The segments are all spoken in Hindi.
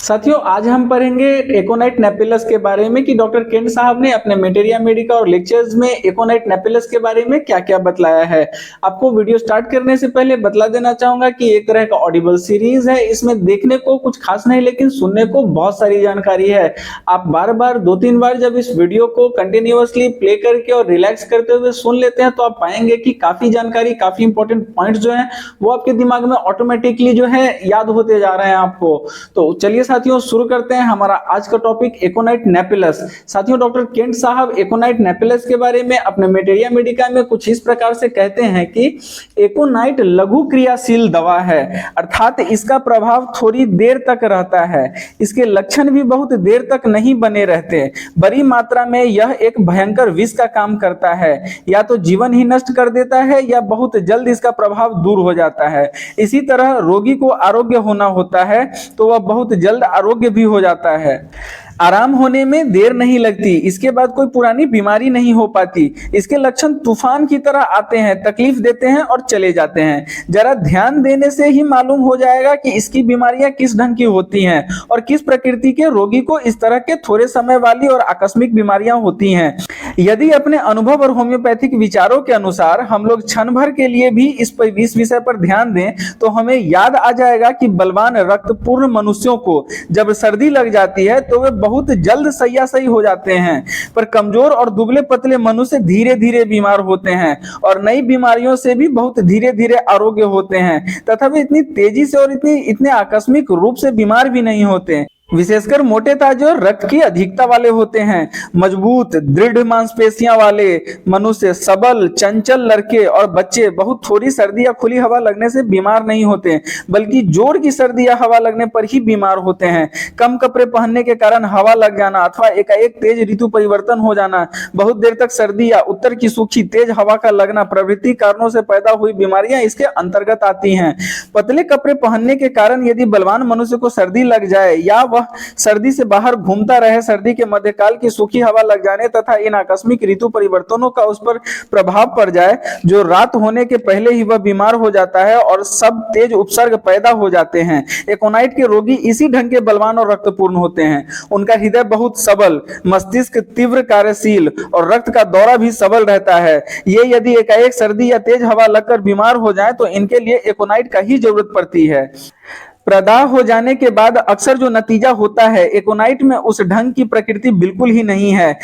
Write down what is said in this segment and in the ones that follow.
साथियों, आज हम पढ़ेंगे एकोनाइट नेपिलस के बारे में कि डॉक्टर केंट साहब ने अपने मेटेरिया मेडिका और लेक्चर्स में एकोनाइट नेपिलस के बारे में क्या-क्या बतलाया है। आपको वीडियो स्टार्ट करने से पहले बतला देना चाहूंगा कि एक तरह का ऑडिबल सीरीज है। इसमें देखने को कुछ खास नहीं, लेकिन सुनने को बहुत सारी जानकारी है। आप बार-बार 2-3 बार जब इस वीडियो को कंटिन्यूअसली प्ले करके और रिलैक्स करते हुए सुन लेते हैं तो आप पाएंगे कि काफी जानकारी, काफी इंपॉर्टेंट पॉइंट्स जो हैं वो आपके दिमाग में ऑटोमेटिकली जो है याद होते जा रहे हैं आपको। तो चलिए साथियों, शुरू करते हैं हमारा आज का टॉपिक एकोनाइट नेपिलस। साथियों, डॉक्टर केंट साहब एकोनाइट नेपिलस के बारे में अपने मेटेरिया मेडिका में कुछ इस प्रकार से कहते हैं कि एकोनाइट लघु क्रियाशील दवा है, अर्थात इसका प्रभाव थोड़ी देर तक रहता है। इसके लक्षण भी बहुत देर तक नहीं बने रहते। बड़ी मात्रा में यह एक भयंकर विष का काम करता है, या तो जीवन ही नष्ट कर देता है या बहुत जल्द इसका प्रभाव दूर हो जाता है। इसी तरह रोगी को आरोग्य होना होता है तो वह बहुत जल्द आरोग्य भी हो जाता है। आराम होने में देर नहीं लगती, इसके बाद कोई पुरानी बीमारी नहीं हो पाती। इसके लक्षण तूफान की तरह आते हैं, तकलीफ देते हैं और चले जाते हैं। जरा ध्यान देने से ही मालूम हो जाएगा कि इसकी बीमारियां किस ढंग की होती हैं और किस प्रकृति के रोगी को इस तरह के थोड़े समय वाली और आकस्मिक बीमारियां होती हैं। यदि अपने अनुभव और होम्योपैथिक विचारों के अनुसार हम लोग क्षण भर के लिए भी इस विषय पर ध्यान दें तो हमें याद आ जाएगा कि बलवान रक्तपूर्ण मनुष्यों को जब सर्दी लग जाती है तो वे बहुत जल्द सही हो जाते हैं, पर कमजोर और दुबले पतले मनुष्य धीरे धीरे बीमार होते हैं और नई बीमारियों से भी बहुत धीरे धीरे आरोग्य होते हैं, तथा वे इतनी तेजी से और इतने आकस्मिक रूप से बीमार भी नहीं होते। विशेषकर मोटे ताजे और रक्त की अधिकता वाले होते हैं। मजबूत दृढ़ मांसपेशियां वाले मनुष्य, सबल चंचल लड़के और बच्चे बहुत थोड़ी सर्दी या खुली हवा लगने से बीमार नहीं होते, बल्कि जोर की सर्दी या हवा लगने पर ही बीमार होते हैं। कम कपड़े पहनने के कारण हवा लग जाना अथवा एकाएक तेज ऋतु परिवर्तन हो जाना, बहुत देर तक सर्दी या उत्तर की सूखी तेज हवा का लगना प्रभृति कारणों से पैदा हुई बीमारियां इसके अंतर्गत आती हैं। पतले कपड़े पहनने के कारण यदि बलवान मनुष्य को सर्दी लग जाए या सर्दी से बाहर घूमता रहे, सर्दी के मध्यकाल की सूखी हवा लग जाने तथा इन आकस्मिक ऋतु परिवर्तनों का उस पर प्रभाव पड़ जाए, जो रात होने के पहले ही वह बीमार हो जाता है और सब तेज उपसर्ग पैदा हो जाते हैं। एकोनाइट के रोगी इसी ढंग के बलवान और रक्तपूर्ण होते हैं। उनका हृदय बहुत सबल, मस्तिष्क तीव्र कार्यशील और रक्त का दौरा भी सबल रहता है। ये यदि एकाएक सर्दी या तेज हवा लगकर बीमार हो जाए तो इनके लिए एकोनाइट का ही जरूरत पड़ती है। प्रदाह हो जाने के बाद अक्सर जो नतीजा होता है, एकोनाइट में उस ढंग की प्रकृति बिल्कुल ही नहीं है।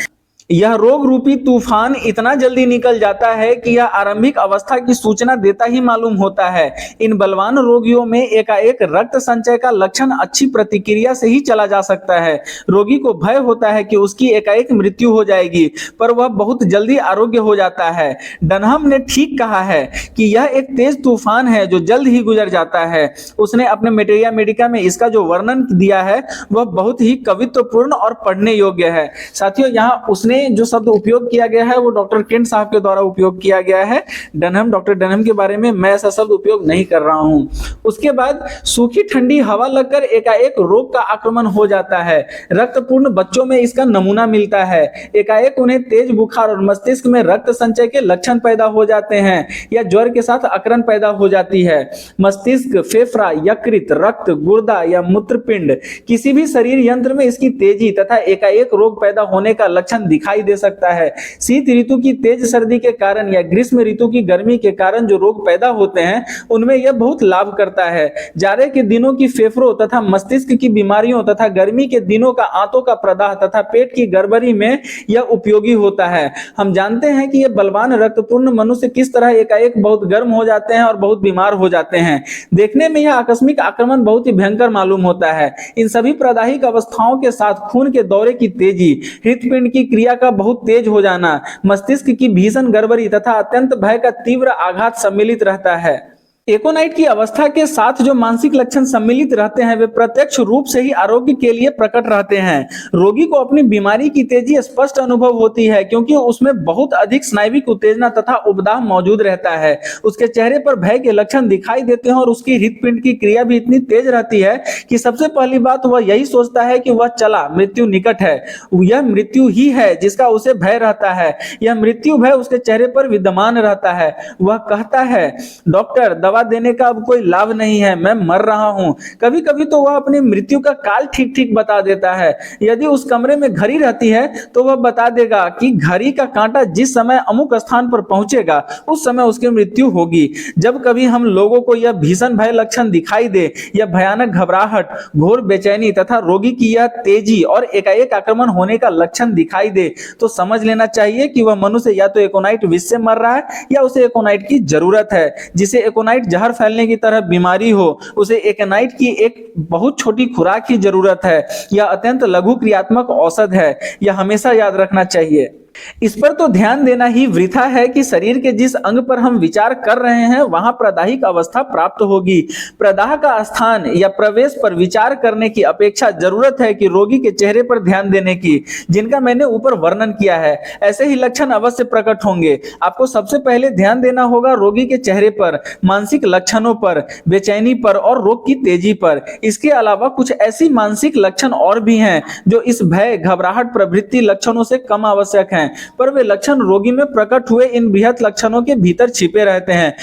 यह रोग रूपी तूफान इतना जल्दी निकल जाता है कि यह आरंभिक अवस्था की सूचना देता ही मालूम होता है। इन बलवान रोगियों में एकाएक रक्त संचय का लक्षण अच्छी प्रतिक्रिया से ही चला जा सकता है। रोगी को भय होता है कि उसकी एकाएक मृत्यु हो जाएगी, पर वह बहुत जल्दी आरोग्य हो जाता है। डनहम ने ठीक कहा है कि यह एक तेज तूफान है जो जल्द ही गुजर जाता है। उसने अपने मेटेरिया मेडिका में इसका जो वर्णन दिया है वह बहुत ही कवित्वपूर्ण और पढ़ने योग्य है। साथियों, यहाँ उसने जो शब्द उपयोग किया गया है वो डॉक्टर केंट साहब के द्वारा उपयोग किया गया है। डनहम, डॉक्टर डनहम के बारे में मैं ऐसा शब्द उपयोग नहीं कर रहा हूं। उसके बाद सूखी ठंडी हवा लगकर एकाएक रोग का आक्रमण हो जाता है। रक्तपूर्ण बच्चों में इसका नमूना मिलता है। एकाएक उन्हें तेज बुखार और मस्तिष्क में रक्त संचय के लक्षण पैदा हो जाते हैं या ज्वर के साथ अकरन पैदा हो जाती है। मस्तिष्क, फेफड़ा, यकृत, रक्त, गुर्दा या मूत्रपिंड किसी भी शरीर यंत्र में इसकी तेजी तथा एकाएक रोग पैदा होने का लक्षण दिखाई दे सकता है। शीत ऋतु की तेज सर्दी के कारण या ग्रीष्म ऋतु की गर्मी के कारण जो रोग पैदा होते हैं उनमें यह बहुत लाभ करता है। जाड़े के दिनों की फेफड़ों तथा मस्तिष्क की बीमारियों तथा गर्मी के दिनों का आंतों का प्रदाह तथा पेट की गड़बड़ी में यह उपयोगी होता है। हम जानते हैं कि यह बलवान रक्तपूर्ण मनुष्य किस तरह एकाएक बहुत गर्म हो जाते हैं और बहुत बीमार हो जाते हैं। देखने में यह आकस्मिक आक्रमण बहुत ही भयंकर मालूम होता है। इन सभी प्रदाहिक अवस्थाओं के साथ खून के दौरे की तेजी, हृदपिंड की क्रिया का बहुत तेज हो जाना, मस्तिष्क की भीषण गड़बड़ी तथा अत्यंत भय का तीव्र आघात सम्मिलित रहता है। एकोनाइट की अवस्था के साथ जो मानसिक लक्षण सम्मिलित रहते हैं वे प्रत्यक्ष रूप से ही आरोग्य के लिए प्रकट रहते हैं। रोगी को अपनी बीमारी की तेजी स्पष्ट अनुभव होती है क्योंकि उसमें बहुत अधिक स्नायुविक उत्तेजना तथा उपदाह मौजूद रहता है। उसके चेहरे पर भय के लक्षण दिखाई देते हैं और उसकी हृदपिंड की क्रिया भी इतनी तेज रहती है कि सबसे पहली बात वह यही सोचता है कि वह चला, मृत्यु निकट है। यह मृत्यु ही है जिसका उसे भय रहता है। यह मृत्यु भय उसके चेहरे पर विद्यमान रहता है। वह कहता है, डॉक्टर दवा दवा देने का अब कोई लाभ नहीं है, मैं मर रहा हूं। कभी कभी तो वह अपनी मृत्यु का काल ठीक ठीक बता देता है। यदि उस कमरे में घड़ी रहती है तो वह बता देगा कि घड़ी का कांटा जिस समय अमुक स्थान पर पहुंचेगा उस समय उसकी मृत्यु होगी। जब कभी हम लोगों को यह भीषण भय लक्षण दिखाई दे या भयानक घबराहट, घोर बेचैनी तथा रोगी की यह तेजी और एकाएक आक्रमण होने का लक्षण दिखाई दे तो समझ लेना चाहिए कि वह मनुष्य या तो एकोनाइट विष से मर रहा है या उसे एकोनाइट की जरूरत है। जिसे एकोनाइट जहर फैलने की तरह बीमारी हो, उसे एकोनाइट की एक बहुत छोटी खुराक की जरूरत है। यह अत्यंत लघु क्रियात्मक औषध है, यह हमेशा याद रखना चाहिए। इस पर तो ध्यान देना ही वृथा है कि शरीर के जिस अंग पर हम विचार कर रहे हैं वहां प्रदाहिक अवस्था प्राप्त होगी। प्रदाह का स्थान या प्रवेश पर विचार करने की अपेक्षा जरूरत है कि रोगी के चेहरे पर ध्यान देने की, जिनका मैंने ऊपर वर्णन किया है। ऐसे ही लक्षण अवश्य प्रकट होंगे। आपको सबसे पहले ध्यान देना होगा रोगी के चेहरे पर, मानसिक लक्षणों पर, बेचैनी पर और रोग की तेजी पर। इसके अलावा कुछ ऐसी मानसिक लक्षण और भी हैं जो इस भय, घबराहट प्रभृति लक्षणों से कम आवश्यक हैं, पर वे लक्षण रोगी में प्रकट हुए इन बृहत लक्षणों के भीतर छिपे रहते हैं।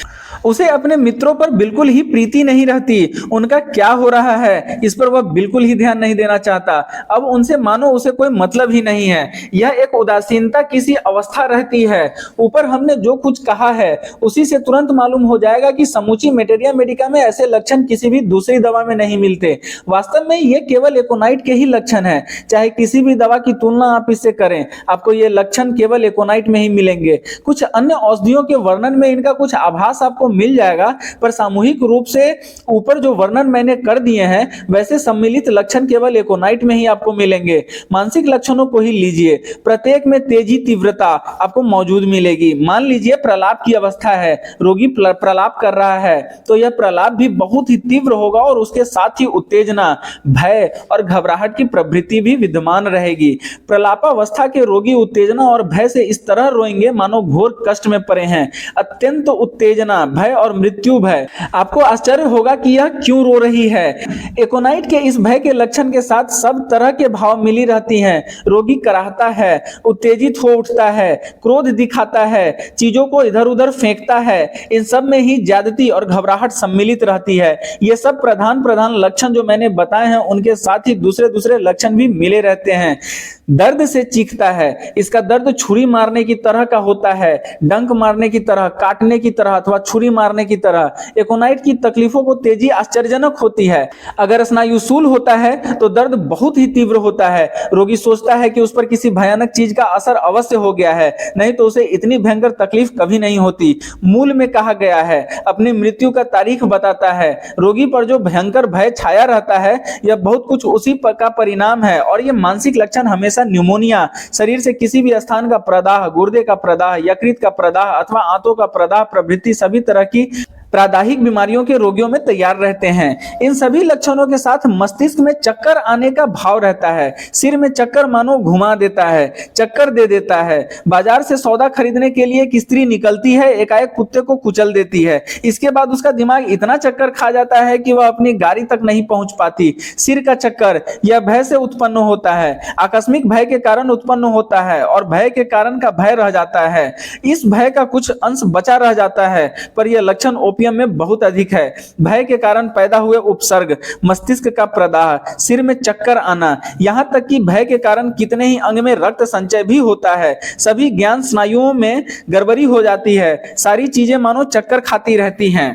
उसे अपने मित्रों पर बिल्कुल ही प्रीति नहीं रहती, उनका क्या हो रहा है इस पर वह बिल्कुल ही ध्यान नहीं देना चाहता। अब उनसे मानो उसे कोई मतलब ही नहीं है। यह एक उदासीनता किसी अवस्था रहती है। ऊपर हमने जो कुछ कहा है उसी से तुरंत मालूम हो जाएगा कि समूची मेटेरिया मेडिका में ऐसे लक्षण किसी भी दूसरी दवा में नहीं मिलते। वास्तव में ये केवल एकोनाइट के ही लक्षण है। चाहे किसी भी दवा की तुलना आप इससे करें, आपको ये लक्षण केवल एकोनाइट में ही मिलेंगे। कुछ अन्य औषधियों के वर्णन में इनका कुछ आभास आपको मिल जाएगा, पर सामूहिक रूप से ऊपर जो वर्णन मैंने कर दिए हैं वैसे सम्मिलित लक्षण केवल एकोनाइट में ही आपको मिलेंगे। मानसिक लक्षणों को ही लीजिए, प्रत्येक में तेजी, तीव्रता आपको मौजूद मिलेगी। मान लीजिए प्रलाप की अवस्था है, रोगी प्रलाप कर रहा है तो यह प्रलाप भी बहुत ही तीव्र होगा और उसके साथ ही उत्तेजना, भय और घबराहट की प्रवृत्ति भी विद्यमान रहेगी। प्रलापावस्था के रोगी उत्तेजना और भय से इस तरह रोएंगे मानो घोर कष्ट में पड़े हैं। अत्यंत उत्तेजना, भय और मृत्यु भय। आपको आश्चर्य होगा कि यह क्यों रो रही है। एकोनाइट के इस भय के लक्षण के साथ सब तरह के भाव मिली रहती हैं। रोगी कराहता है, उत्तेजित हो उठता है, क्रोध दिखाता है, चीजों को इधर उधर फेंकता है। इन सब में ही ज्यादती और घबराहट सम्मिलित रहती है। ये सब प्रधान प्रधान लक्षण जो मैंने बताए हैं उनके साथ ही दूसरे दूसरे लक्षण भी मिले रहते हैं। दर्द से चीखता है, इसका दर्द छुरी मारने की तरह का होता है, डंक मारने की तरह, काटने की तरह अथवा छुरी मारने की तरह। एकोनाइट की तकलीफों को तेजी आश्चर्यजनक होती है। अगर स्नायुशूल होता है तो दर्द बहुत ही तीव्र होता है। रोगी सोचता है कि उस पर किसी भयानक चीज का असर अवश्य हो गया है, नहीं तो उसे इतनी भयंकर तकलीफ कभी नहीं होती। मूल में कहा गया है, अपनी मृत्यु का तारीख बताता है। रोगी पर जो भयंकर भय छाया रहता है यह बहुत कुछ उसी का परिणाम है। और यह मानसिक लक्षण हमेशा न्यूमोनिया, शरीर से किसी भी स्थान का प्रदाह, गुर्दे का प्रदाह, यकृत का प्रदाह अथवा आंतों का प्रदाह प्रभृति सभी तरह की प्रादाहिक बीमारियों के रोगियों में तैयार रहते हैं। इन सभी लक्षणों के साथ मस्तिष्क में चक्कर आने का भाव रहता है। सिर में चक्कर मानो घुमा देता है, चक्कर दे देता है। बाजार से सौदा खरीदने के लिए एक स्त्री निकलती है, एकाएक कुत्ते को कुचल देती है। इसके बाद उसका दिमाग इतना चक्कर खा जाता है कि वह अपनी गाड़ी तक नहीं पहुंच पाती। सिर का चक्कर यह भय से उत्पन्न होता है, आकस्मिक भय के कारण उत्पन्न होता है और भय के कारण का भय रह जाता है। इस भय का कुछ अंश बचा रह जाता है, पर यह लक्षण में बहुत अधिक है। भय के कारण पैदा हुए उपसर्ग, मस्तिष्क का प्रदाह, सिर में चक्कर आना, यहां तक कि भय के कारण कितने ही अंग में रक्त संचय भी होता है। सभी ज्ञान स्नायुओं में गड़बड़ी हो जाती है, सारी चीजें मानो चक्कर खाती रहती हैं।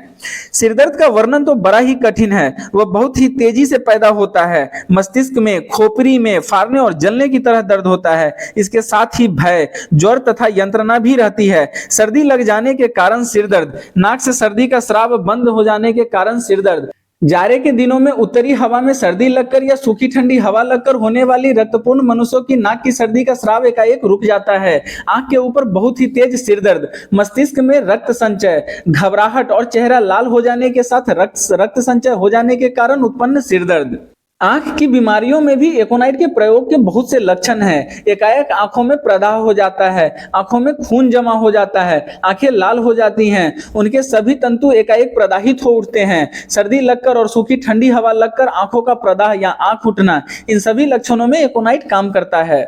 सिरदर्द का वर्णन तो बड़ा ही कठिन है, वह बहुत ही तेजी से पैदा होता है। मस्तिष्क में, खोपड़ी में फाड़ने और जलने की तरह दर्द होता है। इसके साथ ही भय, ज्वर तथा यंत्रणा भी रहती है। सर्दी लग जाने के कारण सिरदर्द, नाक से सर्दी का स्राव बंद हो जाने के कारण सिरदर्द, जाड़े के दिनों में उत्तरी हवा में सर्दी लगकर या सूखी ठंडी हवा लगकर होने वाली रक्तपूर्ण मनुष्यों की नाक की सर्दी का स्राव एकाएक रुक जाता है। आंख के ऊपर बहुत ही तेज सिरदर्द, मस्तिष्क में रक्त संचय, घबराहट और चेहरा लाल हो जाने के साथ रक्त संचय हो जाने के कारण उत्पन्न सिरदर्द। आंख की बीमारियों में भी एकोनाइट के प्रयोग के बहुत से लक्षण हैं। एकाएक आंखों में प्रदाह हो जाता है, आंखों में खून जमा हो जाता है, आंखें लाल हो जाती हैं, उनके सभी तंतु एकाएक प्रदाहित हो उठते हैं। सर्दी लगकर और सूखी ठंडी हवा लगकर आंखों का प्रदाह या आंख उठना, इन सभी लक्षणों में एकोनाइट काम करता है।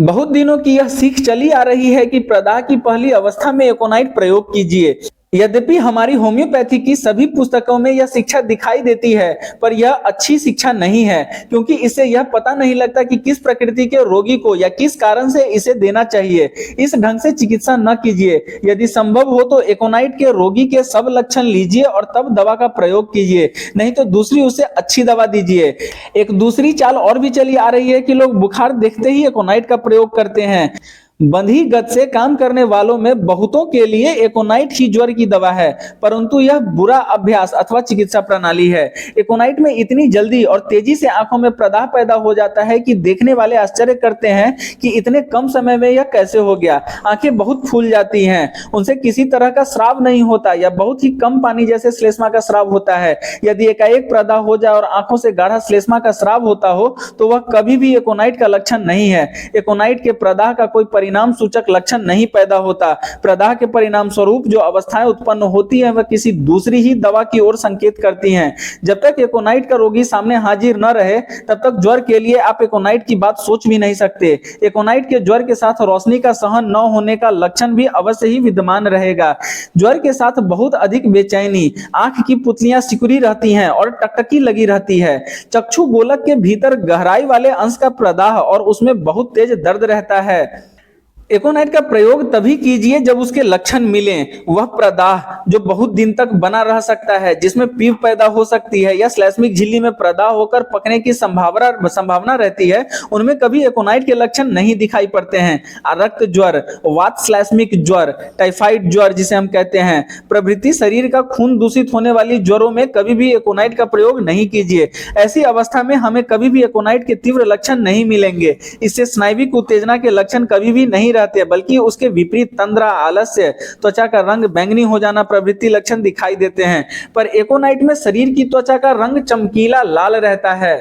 बहुत दिनों की यह सीख चली आ रही है कि प्रदाह की पहली अवस्था में एकोनाइट प्रयोग कीजिए। यद्यपि हमारी होम्योपैथी की सभी पुस्तकों में यह शिक्षा दिखाई देती है, पर यह अच्छी शिक्षा नहीं है, क्योंकि इससे यह पता नहीं लगता कि किस प्रकृति के रोगी को या किस कारण से इसे देना चाहिए। इस ढंग से चिकित्सा न कीजिए। यदि संभव हो तो एकोनाइट के रोगी के सब लक्षण लीजिए और तब दवा का प्रयोग कीजिए, नहीं तो दूसरी उससे अच्छी दवा दीजिए। एक दूसरी चाल और भी चली आ रही है कि लोग बुखार देखते ही एकोनाइट का प्रयोग करते हैं। बंधी गत से काम करने वालों में बहुतों के लिए एकोनाइट ही ज्वर की दवा है, परंतु यह बुरा अभ्यास अथवा चिकित्सा प्रणाली है। एकोनाइट में इतनी जल्दी और तेजी से आंखों में प्रदाह पैदा हो जाता है कि देखने वाले आश्चर्य करते हैं कि इतने कम समय में यह कैसे हो गया। आंखें बहुत फूल जाती हैं, उनसे किसी तरह का स्राव नहीं होता या बहुत ही कम पानी जैसे श्लेष्मा का स्राव होता है। यदि एकाएक प्रदाह हो जाए और आंखों से गाढ़ा श्लेष्मा का स्राव होता हो तो वह कभी भी एकोनाइट का लक्षण नहीं है। एकोनाइट के प्रदाह का कोई परिणाम सूचक लक्षण नहीं पैदा होता। प्रदाह के परिणाम स्वरूप जो अवस्थाएं उत्पन्न होती हैं वह किसी दूसरी ही दवा की ओर संकेत करती हैं। जब तक एकोनाइट का रोगी सामने हाजिर न रहे तब तक ज्वर के लिए आप एकोनाइट की बात सोच भी नहीं सकते। एकोनाइट के ज्वर के साथ रोशनी का सहन न होने का लक्षण भी अवश्य ही विद्यमान रहेगा। ज्वर के साथ बहुत अधिक बेचैनी, आंख की पुतलियां सिकुड़ी रहती हैं और टकटकी लगी रहती है। चक्षु गोलक के भीतर गहराई वाले अंश का प्रदाह और उसमें बहुत तेज दर्द रहता है। एकोनाइट का प्रयोग तभी कीजिए जब उसके लक्षण मिलें। वह प्रदाह जो बहुत दिन तक बना रह सकता है, जिसमें पीव पैदा हो सकती है या श्लेष्मिक झिल्ली में प्रदाह होकर पकने की संभावना रहती है, उनमें कभी एकोनाइट के लक्षण नहीं दिखाई पड़ते हैं। रक्त ज्वर, वात श्लेष्मिक ज्वर, टाइफाइड ज्वर जिसे हम कहते हैं, प्रभृति शरीर का खून दूषित होने वाली ज्वरों में कभी भी एकोनाइट का प्रयोग नहीं कीजिए। ऐसी अवस्था में हमें कभी भी एकोनाइट के तीव्र लक्षण नहीं मिलेंगे। इससे स्नायुविक उत्तेजना के लक्षण कभी भी नहीं रहते, बल्कि उसके विपरीत तंद्रा, आलस्य, त्वचा का रंग बैंगनी हो जाना प्रभृति लक्षण दिखाई देते हैं। पर एकोनाइट में शरीर की त्वचा का रंग चमकीला लाल रहता है।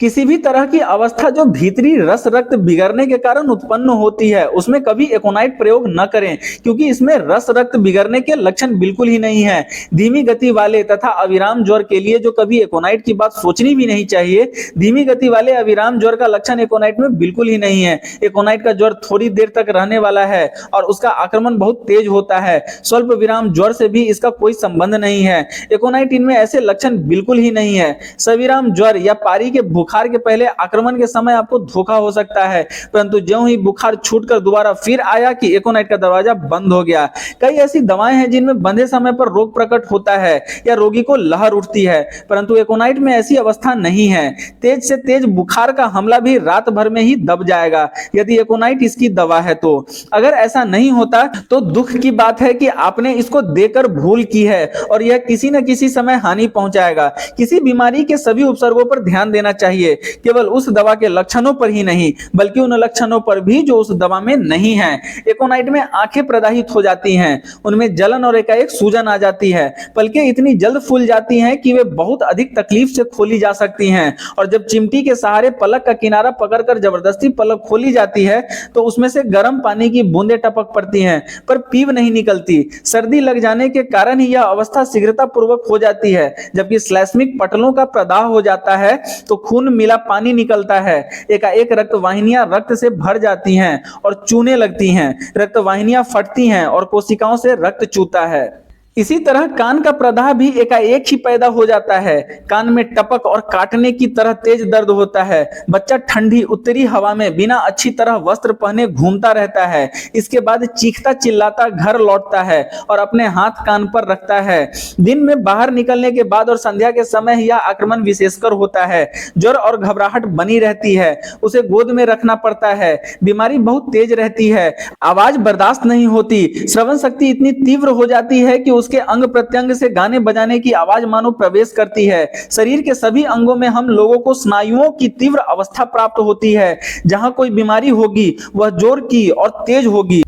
किसी भी तरह की अवस्था जो भीतरी रस रक्त बिगड़ने के कारण उत्पन्न होती है, उसमें कभी एकोनाइट प्रयोग न करें, क्योंकि इसमें रस रक्त बिगड़ने के लक्षण बिल्कुल ही नहीं है। धीमी गति वाले तथा अविराम ज्वर के लिए जो कभी एकोनाइट की बात सोचनी भी नहीं चाहिए। धीमी गति वाले अविराम ज्वर का लक्षण एकोनाइट में बिल्कुल ही नहीं है। एकोनाइट का ज्वर थोड़ी देर तक रहने वाला है और उसका आक्रमण बहुत तेज होता है। स्वल्प विराम ज्वर से भी इसका कोई संबंध नहीं है। एकोनाइट इनमें ऐसे लक्षण बिल्कुल ही नहीं है। सविराम ज्वर या पारी के बुखार के पहले आक्रमण के समय आपको धोखा हो सकता है, परंतु ज्यों ही बुखार छूटकर दोबारा फिर आया कि एकोनाइट का दरवाजा बंद हो गया। कई ऐसी दवाएं हैं जिनमें बंधे समय पर रोग प्रकट होता है या रोगी को लहर उठती है, परंतु एकोनाइट में ऐसी अवस्था नहीं है। तेज से तेज बुखार का हमला भी रात भर में ही दब जाएगा यदि एकोनाइट इसकी दवा है तो। अगर ऐसा नहीं होता तो दुख की बात है कि आपने इसको देकर भूल की है और यह किसी न किसी समय हानि पहुंचाएगा। किसी बीमारी के सभी उपसर्गों पर ध्यान देना चाहिए, केवल उस दवा के लक्षणों पर ही नहीं, बल्कि उन लक्षणों पर भी जो उस दवा में नहीं है। एकोनाइट में आंखें प्रदाहित हो जाती हैं, उनमें जलन और एकाएक सूजन आ जाती है, पलकें इतनी जल्द फूल जाती हैं कि वे बहुत अधिक तकलीफ से खोली जा सकती हैं, और जब चिमटी के सहारे पलक का किनारा पकड़कर जबरदस्ती पलक खोली जाती है तो उसमें से गर्म पानी की बूंदें टपक पड़ती हैं, पर पीव नहीं निकलती। सर्दी लग जाने के कारण ही यह अवस्था शीघ्रता पूर्वक हो जाती है। जबकि श्लेष्मिक पटलों का प्रदाह हो जाता है तो खून मिला पानी निकलता है। एकाएक रक्त वाहिनियां रक्त से भर जाती हैं और चूने लगती हैं, रक्त वाहिनियां फटती हैं और कोशिकाओं से रक्त चूता है। इसी तरह कान का प्रदाह भी एकाएक ही पैदा हो जाता है। कान में टपक और काटने की तरह तेज दर्द होता है। बच्चा ठंडी उत्तरी हवा में बिना अच्छी तरह वस्त्र पहने घूमता रहता है। इसके बाद चीखता चिल्लाता घर लौटता है और अपने हाथ कान पर रखता है। दिन में बाहर निकलने के बाद और संध्या के समय यह आक्रमण विशेषकर होता है। ज्वर और घबराहट बनी रहती है, उसे गोद में रखना पड़ता है। बीमारी बहुत तेज रहती है, आवाज बर्दाश्त नहीं होती, श्रवण शक्ति इतनी तीव्र हो जाती है कि उसके अंग प्रत्यंग से गाने बजाने की आवाज मानो प्रवेश करती है। शरीर के सभी अंगों में हम लोगों को स्नायुओं की तीव्र अवस्था प्राप्त होती है। जहां कोई बीमारी होगी वह जोर की और तेज होगी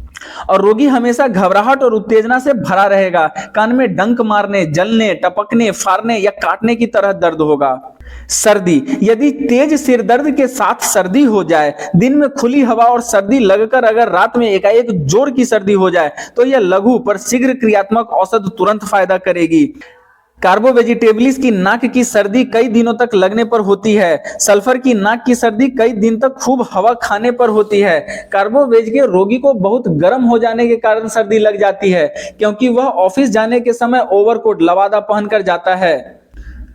और रोगी हमेशा घबराहट और उत्तेजना से भरा रहेगा। कान में डंक मारने, जलने, टपकने, फाड़ने या काटने की तरह दर्द होगा। सर्दी, यदि तेज सिर दर्द के साथ सर्दी हो जाए, दिन में खुली हवा और सर्दी लगकर अगर रात में एकाएक जोर की सर्दी हो जाए तो यह लघु पर शीघ्र क्रियात्मक औषध तुरंत फायदा करेगी। कार्बो वेजिटेबल्स की नाक की सर्दी कई दिनों तक लगने पर होती है। सल्फर की नाक की सर्दी कई दिन तक खूब हवा खाने पर होती है। कार्बो वेज के रोगी को बहुत गर्म हो जाने के कारण सर्दी लग जाती है, क्योंकि वह ऑफिस जाने के समय ओवरकोट लवादा पहनकर जाता है।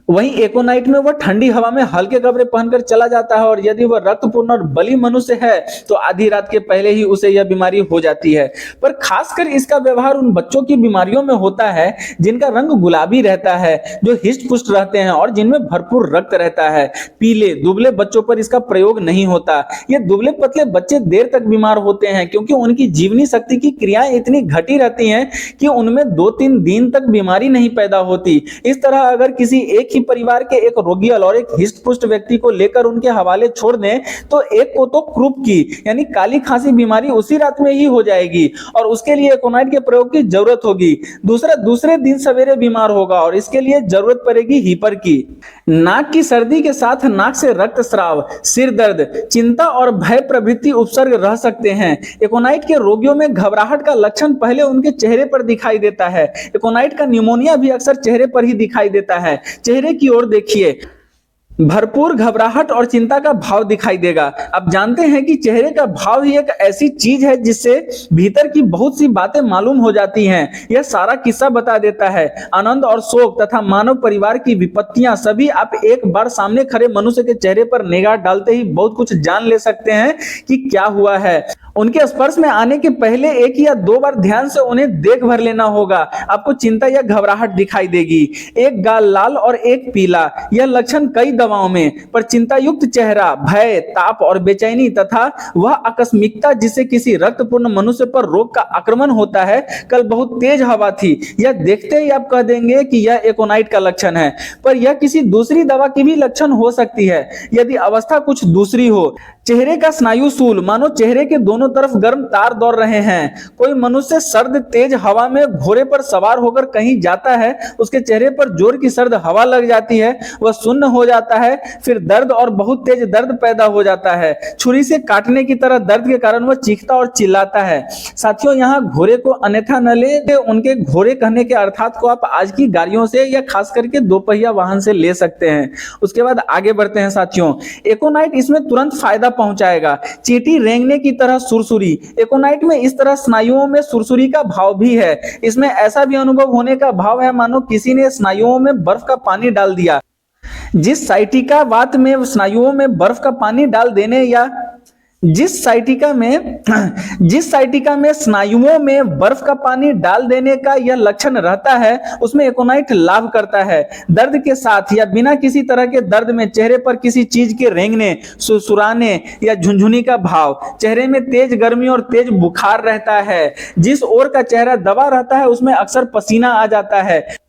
वहीं एकोनाइट में वह ठंडी हवा में हल्के कपड़े पहनकर चला जाता है, और यदि वह रक्तपूर्ण और बली मनुष्य है तो आधी रात के पहले ही उसे यह बीमारी हो जाती है। पर खासकर इसका व्यवहार उन बच्चों की बीमारियों में होता है जिनका रंग गुलाबी रहता है, जो हिष्ट पुष्ट रहते हैं और जिनमें भरपूर रक्त रहता है। पीले दुबले बच्चों पर इसका प्रयोग नहीं होता। ये दुबले पतले बच्चे देर तक बीमार होते हैं, क्योंकि उनकी जीवनी शक्ति की क्रियाएं इतनी घटी रहती हैं कि उनमें 2-3 दिन तक बीमारी नहीं पैदा होती। इस तरह अगर किसी एक परिवार के एक रोगी और एक हिष्ट पुष्ट व्यक्ति को लेकर उनके हवाले छोड़ दें तो एक को तो क्रूप की यानी काली खांसी बीमारी उसी रात में ही हो जाएगी और उसके लिए एकोनाइट के प्रयोग की जरूरत होगी। दूसरा दूसरे दिन सवेरे बीमार होगा और इसके लिए जरूरत पड़ेगी हीपर की। नाक की सर्दी के साथ नाक से रक्तस्राव, सिर दर्द, चिंता और भय प्रभृति उपसर्ग रह सकते हैं। एकोनाइट के रोगियों में घबराहट का लक्षण पहले उनके चेहरे पर दिखाई देता है। एकोनाइट का निमोनिया भी अक्सर चेहरे पर ही दिखाई देता है। चेहरे की ओर देखिए, भरपूर घबराहट और चिंता का भाव दिखाई देगा। अब जानते हैं कि चेहरे का भाव ही एक ऐसी चीज है जिससे भीतर की बहुत सी बातें मालूम हो जाती हैं। यह सारा किस्सा बता देता है। आनंद और शोक तथा मानव परिवार की विपत्तियां सभी आप एक बार सामने खड़े मनुष्य के चेहरे पर निगाह डालते ही बहुत कुछ जान ले सकते हैं कि क्या हुआ है। उनके स्पर्श में आने के पहले 1 या 2 बार ध्यान से उन्हें देख भर लेना होगा। आपको चिंता या घबराहट दिखाई देगी। एक गाल लाल और एक पीला, यह लक्षण कई दवाओं में। पर चिंता युक्त चेहरा, भय, ताप और बेचैनी तथा वह आकस्मिकता जिससे किसी रक्तपूर्ण मनुष्य पर रोग का आक्रमण होता है। कल बहुत तेज हवा थी, यह देखते ही आप कह देंगे कि यह एकोनाइट का लक्षण है। पर यह किसी दूसरी दवा की भी लक्षण हो सकती है यदि अवस्था कुछ दूसरी हो। चेहरे का स्नायु शूल, मानो चेहरे के दोनों तरफ गर्म तार दौड़ रहे हैं। कोई मनुष्य सर्द तेज हवा में घोड़े पर सवार होकर कहीं जाता है, उसके चेहरे पर जोर की सर्द हवा लग जाती है, वह सुन्न हो जाता है, फिर दर्द और बहुत तेज दर्द पैदा हो जाता है। छुरी से काटने की तरह दर्द के कारण वह चीखता और चिल्लाता है। साथियों, यहाँ घोड़े को अन्यथा न ले, उनके घोड़े कहने के अर्थात को आप आज की गाड़ियों से या खास करके 2 पहिया वाहन से ले सकते हैं। उसके बाद आगे बढ़ते हैं साथियों। एकोनाइट इसमें तुरंत फायदा पहुंचाएगा। चींटी रेंगने की तरह सुरसुरी, एकोनाइट में इस तरह स्नायुओं में सुरसुरी का भाव भी है। इसमें ऐसा भी अनुभव होने का भाव है मानो किसी ने स्नायुओं में बर्फ का पानी डाल दिया। जिस साइटिका वात में स्नायुओं में बर्फ का पानी डाल देने या जिस साइटिका में स्नायुओं में बर्फ का पानी डाल देने का यह लक्षण रहता है, उसमें एकोनाइट लाभ करता है। दर्द के साथ या बिना किसी तरह के दर्द में चेहरे पर किसी चीज के रेंगने, सुसुराने या झुनझुनी का भाव, चेहरे में तेज गर्मी और तेज बुखार रहता है। जिस ओर का चेहरा दबा रहता है उसमें अक्सर पसीना आ जाता है।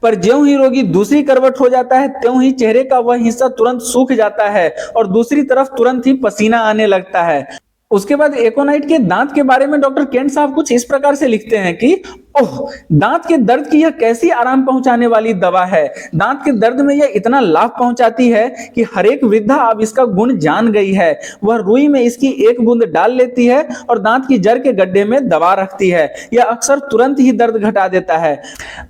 पर ज्यों ही रोगी दूसरी करवट हो जाता है त्यों ही चेहरे का वह हिस्सा तुरंत सूख जाता है और दूसरी तरफ तुरंत ही पसीना आने लगता है। उसके बाद एकोनाइट के दांत के बारे में डॉक्टर केंट साहब कुछ इस प्रकार से लिखते हैं कि ओह, दांत के दर्द की यह कैसी आराम पहुंचाने वाली दवा है। दांत के दर्द में यह इतना लाभ पहुंचाती है कि हर एक वृद्धा अब इसका गुण जान गई है। वह रुई में इसकी 1 बूंद डाल लेती है और दांत की जड़ के गड्ढे में दबा रखती है। यह अक्सर तुरंत ही दर्द घटा देता है।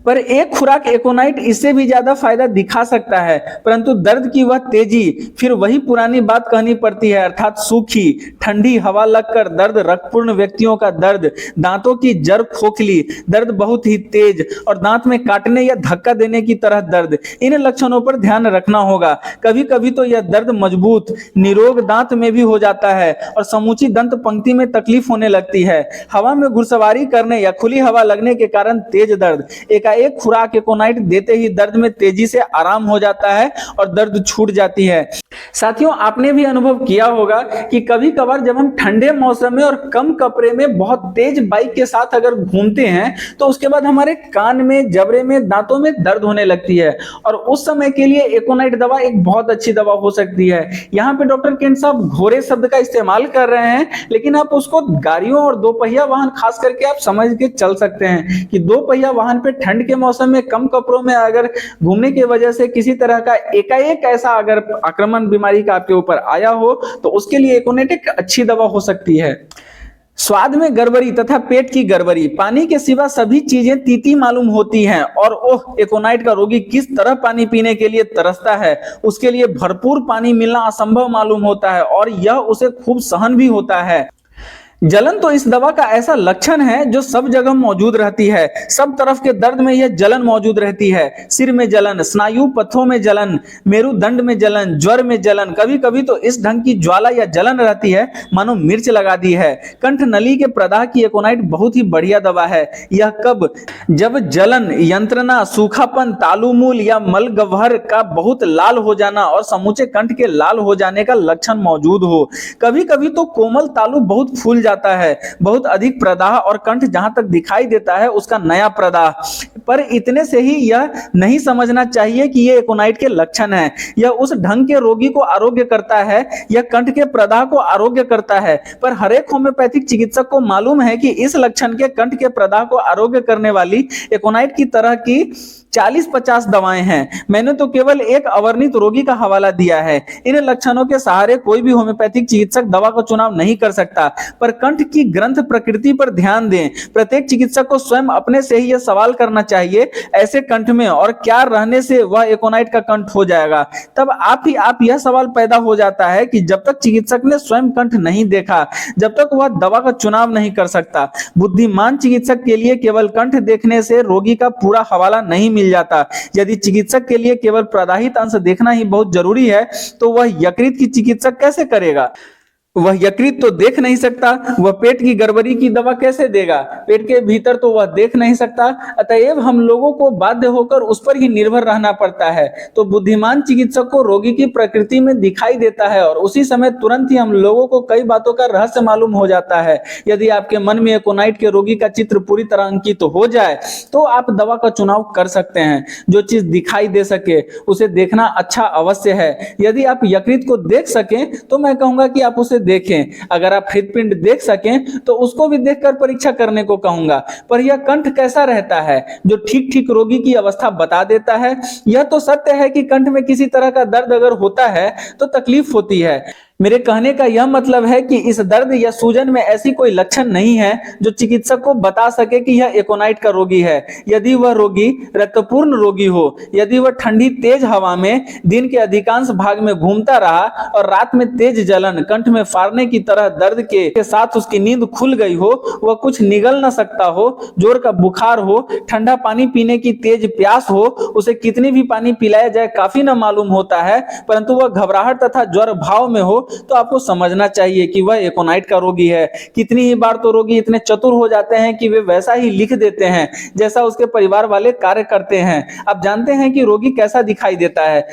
पर एक खुराक एकोनाइट इससे भी ज्यादा फायदा दिखा सकता है, परंतु दर्द की वह तेजी फिर वही पुरानी बात कहनी पड़ती है, अर्थात सूखी ठंडी हवा लगकर दर्द, रक्तपूर्ण व्यक्तियों का दर्द, दांतों की जड़ खोखली, दर्द बहुत ही तेज और दांत में काटने या धक्का देने की तरह दर्द। इन लक्षणों पर ध्यान रखना होगा। कभी कभी तो यह दर्द मजबूत निरोग दांत में भी हो जाता है और समूची दंत पंक्ति में तकलीफ होने लगती है। हवा में घुड़सवारी करने या खुली हवा लगने के कारण तेज दर्द, एकाएक खुराक एकोनाइट देते ही दर्द में तेजी से आराम हो जाता है और दर्द छूट जाती है। साथियों, आपने भी अनुभव किया होगा कि कभी कभार जब हम ठंडे मौसम में और कम कपड़े में बहुत तेज बाइक के साथ अगर घूमते हैं तो उसके बाद हमारे कान में, जबड़े में, दांतों में दर्द होने लगती है और उस समय के लिए एकोनाइट दवा एक बहुत अच्छी दवा हो सकती है। यहाँ पे डॉक्टर केंट साहब घोड़े शब्द का इस्तेमाल कर रहे हैं, लेकिन आप उसको गाड़ियों और 2 पहिया वाहन खास करके आप समझ के चल सकते हैं कि 2 पहिया वाहन पे ठंड के मौसम में कम कपड़ों में अगर घूमने की वजह से किसी तरह का एकाएक ऐसा अगर आक्रमण बीमारी का आपके ऊपर आया हो तो उसके लिए एकोनाइट एक अच्छी दवा हो सकती है। स्वाद में गड़बड़ी तथा पेट की गड़बड़ी, पानी के सिवा सभी चीजें तीती मालूम होती हैं और ओह एकोनाइट का रोगी किस तरह पानी पीने के लिए तरसता है। उसके लिए भरपूर पानी मिलना असंभव मालूम होता है और यह उसे खूब सहन भी होता है। जलन तो इस दवा का ऐसा लक्षण है जो सब जगह मौजूद रहती है। सब तरफ के दर्द में यह जलन मौजूद रहती है। सिर में जलन, स्नायु पथों में जलन, मेरुदंड में जलन, ज्वर में जलन, कभी कभी तो इस ढंग की ज्वाला या जलन रहती है मानो मिर्च लगा दी है। कंठ नली के प्रदाह की एकोनाइट बहुत ही बढ़िया दवा है। यह कब, जब जलन, यंत्रणा, सूखापन, तालुमूल या मलगह्वर का बहुत लाल हो जाना और समूचे कंठ के लाल हो जाने का लक्षण मौजूद हो। कभी कभी तो कोमल तालु बहुत फूल जाता है, बहुत अधिक प्रदाह और कंठ जहां तक दिखाई देता है उसका नया प्रदाह। पर इतने से ही यह नहीं समझना चाहिए कि ये एकोनाइट के लक्षण है। यह उस ढंग के रोगी को आरोग्य करता है, यह कंठ के प्रदाह को आरोग्य करता है। पर हर एक होम्योपैथिक चिकित्सक को मालूम है कि इस लक्षण के कंठ के प्रदाह को आरोग्य करने वाली एकोनाइट की तरह की 40-50 दवाएं हैं। मैंने तो केवल एक अवर्णित रोगी का हवाला दिया है। इन लक्षणों के सहारे कोई भी होम्योपैथिक चिकित्सक दवा का चुनाव नहीं कर सकता। पर कंठ की ग्रंथ प्रकृति पर ध्यान दें। प्रत्येक चिकित्सक को स्वयं अपने से ही यह सवाल करना चाहिए, ऐसे कंठ में और क्या रहने से वह एकोनाइट का कंठ हो जाएगा। तब आप यह सवाल पैदा हो जाता है कि जब तक चिकित्सक ने स्वयं कंठ नहीं देखा, जब तक वह दवा का चुनाव नहीं कर सकता। बुद्धिमान चिकित्सक के लिए केवल कंठ देखने से रोगी का पूरा हवाला नहीं मिल जाता। यदि चिकित्सक के लिए केवल प्रदाहित अंश देखना ही बहुत जरूरी है तो वह यकृत की चिकित्सक कैसे करेगा। वह यकृत तो देख नहीं सकता, वह पेट की गड़बड़ी की दवा कैसे देगा। पेट के भीतर तो वह देख नहीं सकता, अतएव हम लोगों को बाध्य होकर उस पर ही निर्भर रहना पड़ता है। तो बुद्धिमान चिकित्सक को रोगी की प्रकृति में दिखाई देता है और उसी समय तुरंत ही हम लोगों को कई बातों का रहस्य मालूम हो जाता है। यदि आपके मन में एकोनाइट के रोगी का चित्र पूरी तरह अंकित हो जाए तो आप दवा का चुनाव कर सकते हैं। जो चीज दिखाई दे सके उसे देखना अच्छा अवश्य है। यदि आप यकृत को देख सकें तो मैं कहूंगा कि आप उसे देखें। अगर आप हृदपिंड देख सकें तो उसको भी देखकर परीक्षा करने को कहूंगा। पर यह कंठ कैसा रहता है जो ठीक ठीक रोगी की अवस्था बता देता है। यह तो सत्य है कि कंठ में किसी तरह का दर्द अगर होता है तो तकलीफ होती है। मेरे कहने का यह मतलब है कि इस दर्द या सूजन में ऐसी कोई लक्षण नहीं है जो चिकित्सक को बता सके कि यह एकोनाइट का रोगी है। यदि वह रोगी रक्तपूर्ण रोगी हो, यदि वह ठंडी तेज हवा में दिन के अधिकांश भाग में घूमता रहा और रात में तेज जलन, कंठ में फाड़ने की तरह दर्द के साथ उसकी नींद खुल गई हो, वह कुछ निगल न सकता हो, जोर का बुखार हो, ठंडा पानी पीने की तेज प्यास हो, उसे कितनी भी पानी पिलाया जाए काफी न मालूम होता है, परंतु वह घबराहट तथा ज्वर भाव में हो तो आपको समझना चाहिए कि वह एकोनाइट का रोगी है। कितनी ही बार तो रोगी इतने चतुर हो जाते हैं कि वे वैसा ही लिख देते हैं जैसा उसके परिवार वाले कार्य करते हैं। आप जानते हैं कि रोगी कैसा दिखाई देता है।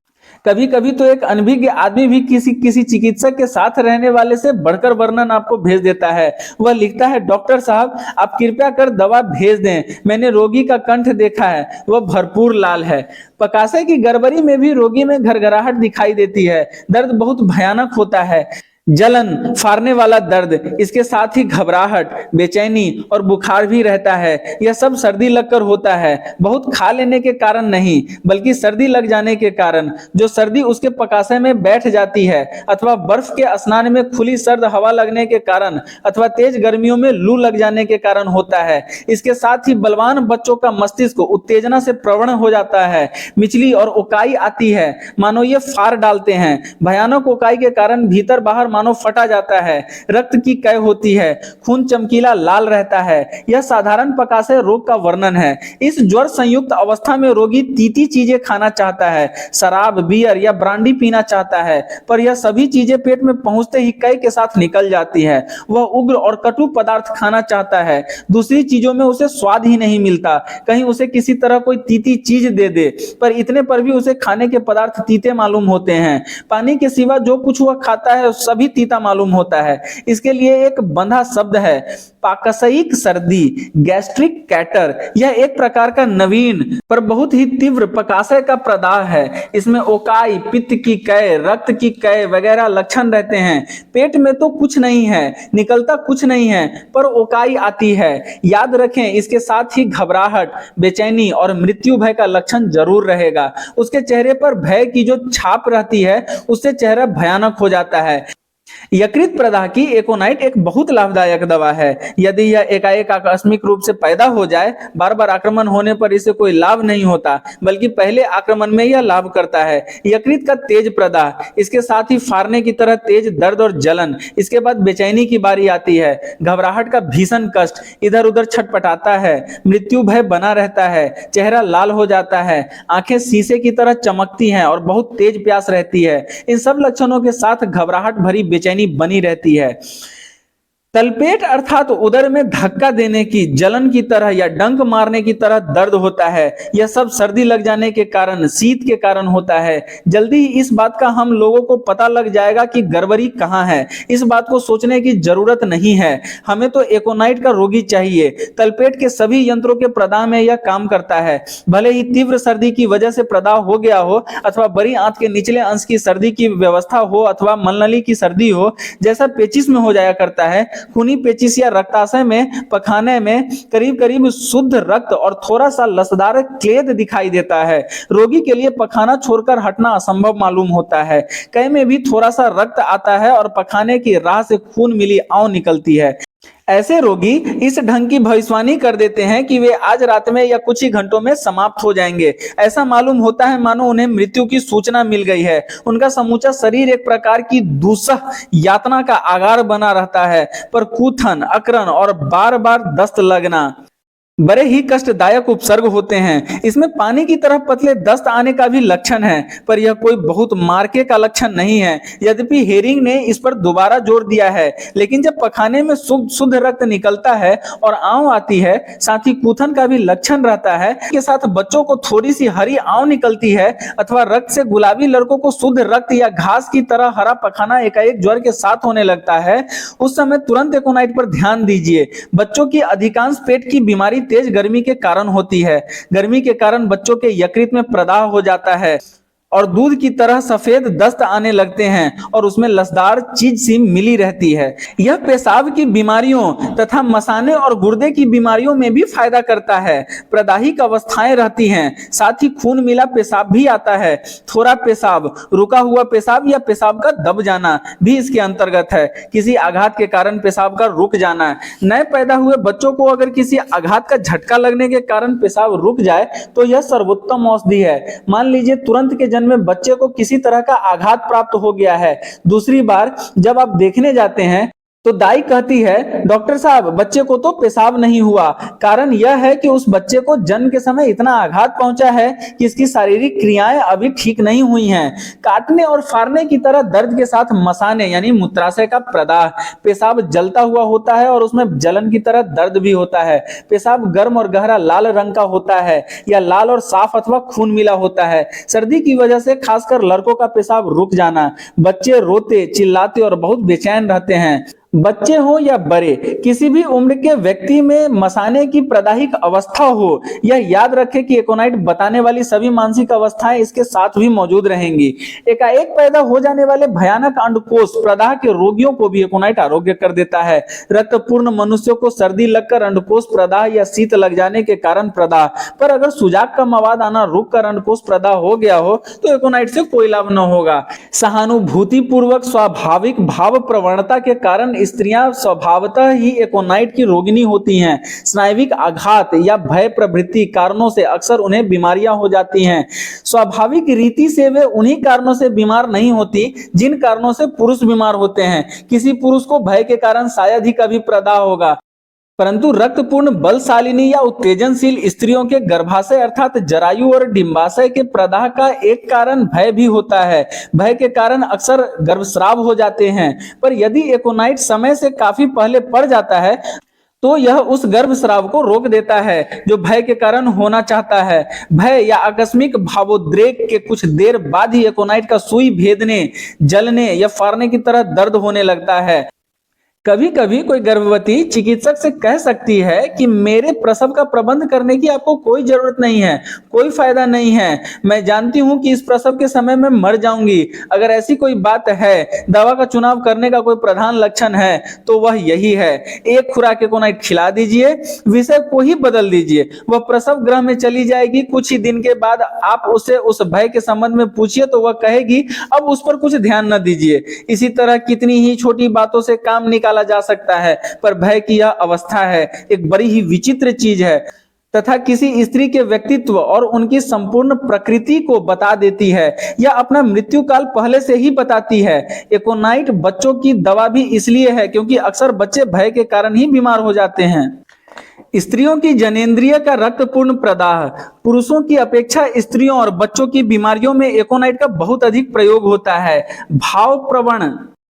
कभी कभी तो एक अनभिज्ञ आदमी भी किसी चिकित्सक के साथ रहने वाले से बढ़कर वर्णन आपको भेज देता है। वह लिखता है, डॉक्टर साहब आप कृपया कर दवा भेज दें, मैंने रोगी का कंठ देखा है, वह भरपूर लाल है। पकासे की गड़बड़ी में भी रोगी में घरघराहट दिखाई देती है, दर्द बहुत भयानक होता है, जलन, फाड़ने वाला दर्द, इसके साथ ही घबराहट, बेचैनी और बुखार भी रहता है। यह सब सर्दी लगकर होता है, बहुत खा लेने के कारण नहीं बल्कि सर्दी लग जाने के कारण। जो सर्दी उसके पकासे में बैठ जाती है अथवा बर्फ के स्नान में खुली सर्द हवा लगने के कारण अथवा तेज गर्मियों में लू लग जाने के कारण होता है। इसके साथ ही बलवान बच्चों का मस्तिष्क उत्तेजना से प्रवण हो जाता है, मिचली और उकाई आती है, मानो ये फाड़ डालते हैं। भयानक उकाई के कारण भीतर बाहर मानो फटा जाता है, रक्त की कै होती है, खून चमकीला लाल रहता है। यह साधारण पकासे रोग का वर्णन है। इस ज्वर संयुक्त अवस्था में रोगी तीती चीजें खाना चाहता है, शराब, बियर या ब्रांडी पीना चाहता है, पर यह सभी चीजें पेट में पहुंचते ही कै के साथ निकल जाती है। वह उग्र और कटु पदार्थ खाना चाहता है, दूसरी चीजों में उसे स्वाद ही नहीं मिलता। कहीं उसे किसी तरह कोई तीती चीज दे दे, पर इतने पर भी उसे खाने के पदार्थ तीते मालूम होते हैं। पानी के सिवा जो कुछ वह खाता है सभी तीता मालूम होता है। इसके लिए एक बंधा शब्द है, पाकसईक सर्दी, गैस्ट्रिक कैटर। यह एक प्रकार का नवीन पर बहुत ही तीव्र पकाशय का प्रदाह है। इसमें ओकाई, पित्त की कै, रक्त की कै वगैरह लक्षण रहते हैं। पेट में तो कुछ नहीं है, निकलता कुछ नहीं है, पर ओकाई आती है। याद रखें, इसके साथ ही घबराहट, बेचैनी और मृत्यु भय का लक्षण जरूर रहेगा। उसके चेहरे पर भय की जो छाप रहती है उससे चेहरा भयानक हो जाता है। यकृत प्रदाह की एकोनाइट एक बहुत लाभदायक दवा है। यदि यह एकाएक आकस्मिक रूप से पैदा हो जाए, बार बार आक्रमण होने पर इसे कोई लाभ नहीं होता, बल्कि पहले आक्रमण में यह लाभ करता है। यकृत का तेज प्रदाह, इसके साथ ही फाड़ने की तरह तेज दर्द और जलन, इसके बाद बेचैनी की बारी आती है, घबराहट का भीषण कष्ट, इधर उधर छटपटाता है, मृत्यु भय बना रहता है, चेहरा लाल हो जाता है, आंखें शीशे की तरह चमकती हैं और बहुत तेज प्यास रहती है। इन सब लक्षणों के साथ घबराहट भरी बेचैनी बनी रहती है। तलपेट अर्थात उदर में धक्का देने की, जलन की तरह या डंक मारने की तरह दर्द होता है। यह सब सर्दी लग जाने के कारण, शीत के कारण होता है। जल्दी ही इस बात का हम लोगों को पता लग जाएगा कि गड़बड़ी कहाँ है। इस बात को सोचने की जरूरत नहीं है, हमें तो एकोनाइट का रोगी चाहिए। तलपेट के सभी यंत्रों के प्रदाह में यह काम करता है। भले ही तीव्र सर्दी की वजह से प्रदाह हो गया हो, अथवा बड़ी आंत के निचले अंश की सर्दी की व्यवस्था हो, अथवा मलनली की सर्दी हो, जैसा पेचिश में हो जाया करता है। खूनी पेचिश या रक्ताशय में पखाने में करीब करीब शुद्ध रक्त और थोड़ा सा लसदार क्लेद दिखाई देता है। रोगी के लिए पखाना छोड़कर हटना असंभव मालूम होता है। कै में भी थोड़ा सा रक्त आता है और पखाने की राह से खून मिली आव निकलती है। ऐसे रोगी इस ढंग की भविष्यवाणी कर देते हैं कि वे आज रात में या कुछ ही घंटों में समाप्त हो जाएंगे। ऐसा मालूम होता है मानो उन्हें मृत्यु की सूचना मिल गई है। उनका समूचा शरीर एक प्रकार की दुस्सह यातना का आगार बना रहता है, पर कूथन, अकरन और बार बार दस्त लगना बड़े ही कष्टदायक उपसर्ग होते हैं। इसमें पानी की तरह पतले दस्त आने का भी लक्षण है, पर यह कोई बहुत मार्के का लक्षण नहीं है। यद्यपि हेरिंग ने इस पर दोबारा जोर दिया है, लेकिन जब पखाने में शुद्ध रक्त निकलता है और आंव आती है, साथ ही कूथन का भी लक्षण रहता है, के साथ बच्चों को थोड़ी सी हरी आंव निकलती है, अथवा रक्त से गुलाबी लड़कों को शुद्ध रक्त या घास की तरह हरा पखाना एकाएक ज्वर के साथ होने लगता है, उस समय तुरंत एकोनाइट पर ध्यान दीजिए। बच्चों की अधिकांश पेट की बीमारी तेज गर्मी के कारण होती है। गर्मी के कारण बच्चों के यकृत में प्रदाह हो जाता है और दूध की तरह सफेद दस्त आने लगते हैं और उसमें लसदार चीज सी मिली रहती है। यह पेशाब की बीमारियों तथा मसाने और गुर्दे की बीमारियों में भी फायदा करता है। प्रदाहिक अवस्थाएं रहती हैं, साथ ही खून मिला पेशाब भी आता है। थोड़ा पेशाब, रुका हुआ पेशाब या पेशाब का दब जाना भी इसके अंतर्गत है। किसी आघात के कारण पेशाब का रुक जाना, नए पैदा हुए बच्चों को अगर किसी आघात का झटका लगने के कारण पेशाब रुक जाए तो यह सर्वोत्तम औषधि है। मान लीजिए तुरंत के में बच्चे को किसी तरह का आघात प्राप्त हो गया है। दूसरी बार जब आप देखने जाते हैं तो दाई कहती है, डॉक्टर साहब बच्चे को तो पेशाब नहीं हुआ। कारण यह है कि उस बच्चे को जन्म के समय इतना आघात पहुंचा है कि इसकी शारीरिक क्रियाएं अभी ठीक नहीं हुई हैं। काटने और फाड़ने की तरह दर्द के साथ मसाने यानी मूत्राशय का प्रदाह, पेशाब जलता हुआ होता है और उसमें जलन की तरह दर्द भी होता है। पेशाब गर्म और गहरा लाल रंग का होता है या लाल और साफ अथवा खून मिला होता है। सर्दी की वजह से खासकर लड़कों का पेशाब रुक जाना, बच्चे रोते चिल्लाते और बहुत बेचैन रहते हैं। बच्चे हो या बड़े, किसी भी उम्र के व्यक्ति में मसाने की प्रदाहिक अवस्था हो, यह याद रखें कि एकोनाइट बताने वाली सभी मानसिक अवस्थाएं इसके साथ भी मौजूद रहेंगी। एकाएक पैदा हो जाने वाले भयानक अंडकोश प्रदाह के रोगियों को भी एकोनाइट आरोग्य कर देता है। रक्तपूर्ण मनुष्यों को सर्दी लगकर अंडकोश प्रदाह या शीत लग जाने के कारण प्रदाह, पर अगर सुजाक का मवाद आना रुक कर अंडकोश प्रदाह हो गया हो तो एकोनाइट से कोई लाभ न होगा। सहानुभूति पूर्वक स्वाभाविक भाव प्रवणता के कारण स्त्रियां स्वभावतः ही एकोनाइट की रोगिणी होती हैं। स्नायुविक आघात या भय प्रभृति कारणों से अक्सर उन्हें बीमारियां हो जाती हैं। स्वाभाविक रीति से वे उन्हीं कारणों से बीमार नहीं होती जिन कारणों से पुरुष बीमार होते हैं। किसी पुरुष को भय के कारण शायद ही कभी प्रदाह होगा, परंतु रक्तपूर्ण बलशालिनी या उत्तेजनशील स्त्रियों के गर्भाशय अर्थात जरायु और डिंबाशय के प्रदाह का एक कारण भय भी होता है। भय के कारण अक्सर गर्भस्राव हो जाते हैं, पर यदि एकोनाइट समय से काफी पहले पड़ जाता है तो यह उस गर्भस्राव को रोक देता है जो भय के कारण होना चाहता है। भय या आकस्मिक भावोद्रेक के कुछ देर बाद ही एकोनाइट का सुई भेदने, जलने या फाड़ने की तरह दर्द होने लगता है। कभी कभी कोई गर्भवती चिकित्सक से कह सकती है कि मेरे प्रसव का प्रबंध करने की आपको कोई जरूरत नहीं है, कोई फायदा नहीं है, मैं जानती हूं कि इस प्रसव के समय में मर जाऊंगी। अगर ऐसी कोई बात है, दवा का चुनाव करने का कोई प्रधान लक्षण है, तो वह यही है। एक खुराक एकोनाइट खिला दीजिए, विषय को ही बदल दीजिए, वह प्रसव गृह में चली जाएगी। कुछ ही दिन के बाद आप उसे उस भय के संबंध में पूछिए तो वह कहेगी अब उस पर कुछ ध्यान न दीजिए। इसी तरह कितनी ही छोटी बातों से काम निकाल जा सकता है, पर भय की यह अवस्था है, एक बड़ी ही विचित्र चीज है तथा किसी स्त्री के व्यक्तित्व और उनकी संपूर्ण प्रकृति को बता देती है या अपना मृत्यु काल पहले से ही बताती है। एकोनाइट बच्चों की दवा भी इसलिए है क्योंकि अक्सर बच्चे भय के कारण ही बीमार हो जाते हैं। स्त्रियों की जनेंद्रिय का रक्तपूर्ण प्रदाह, पुरुषों की अपेक्षा स्त्रियों और बच्चों की बीमारियों में एकोनाइट का बहुत अधिक प्रयोग होता है। भाव प्रवण,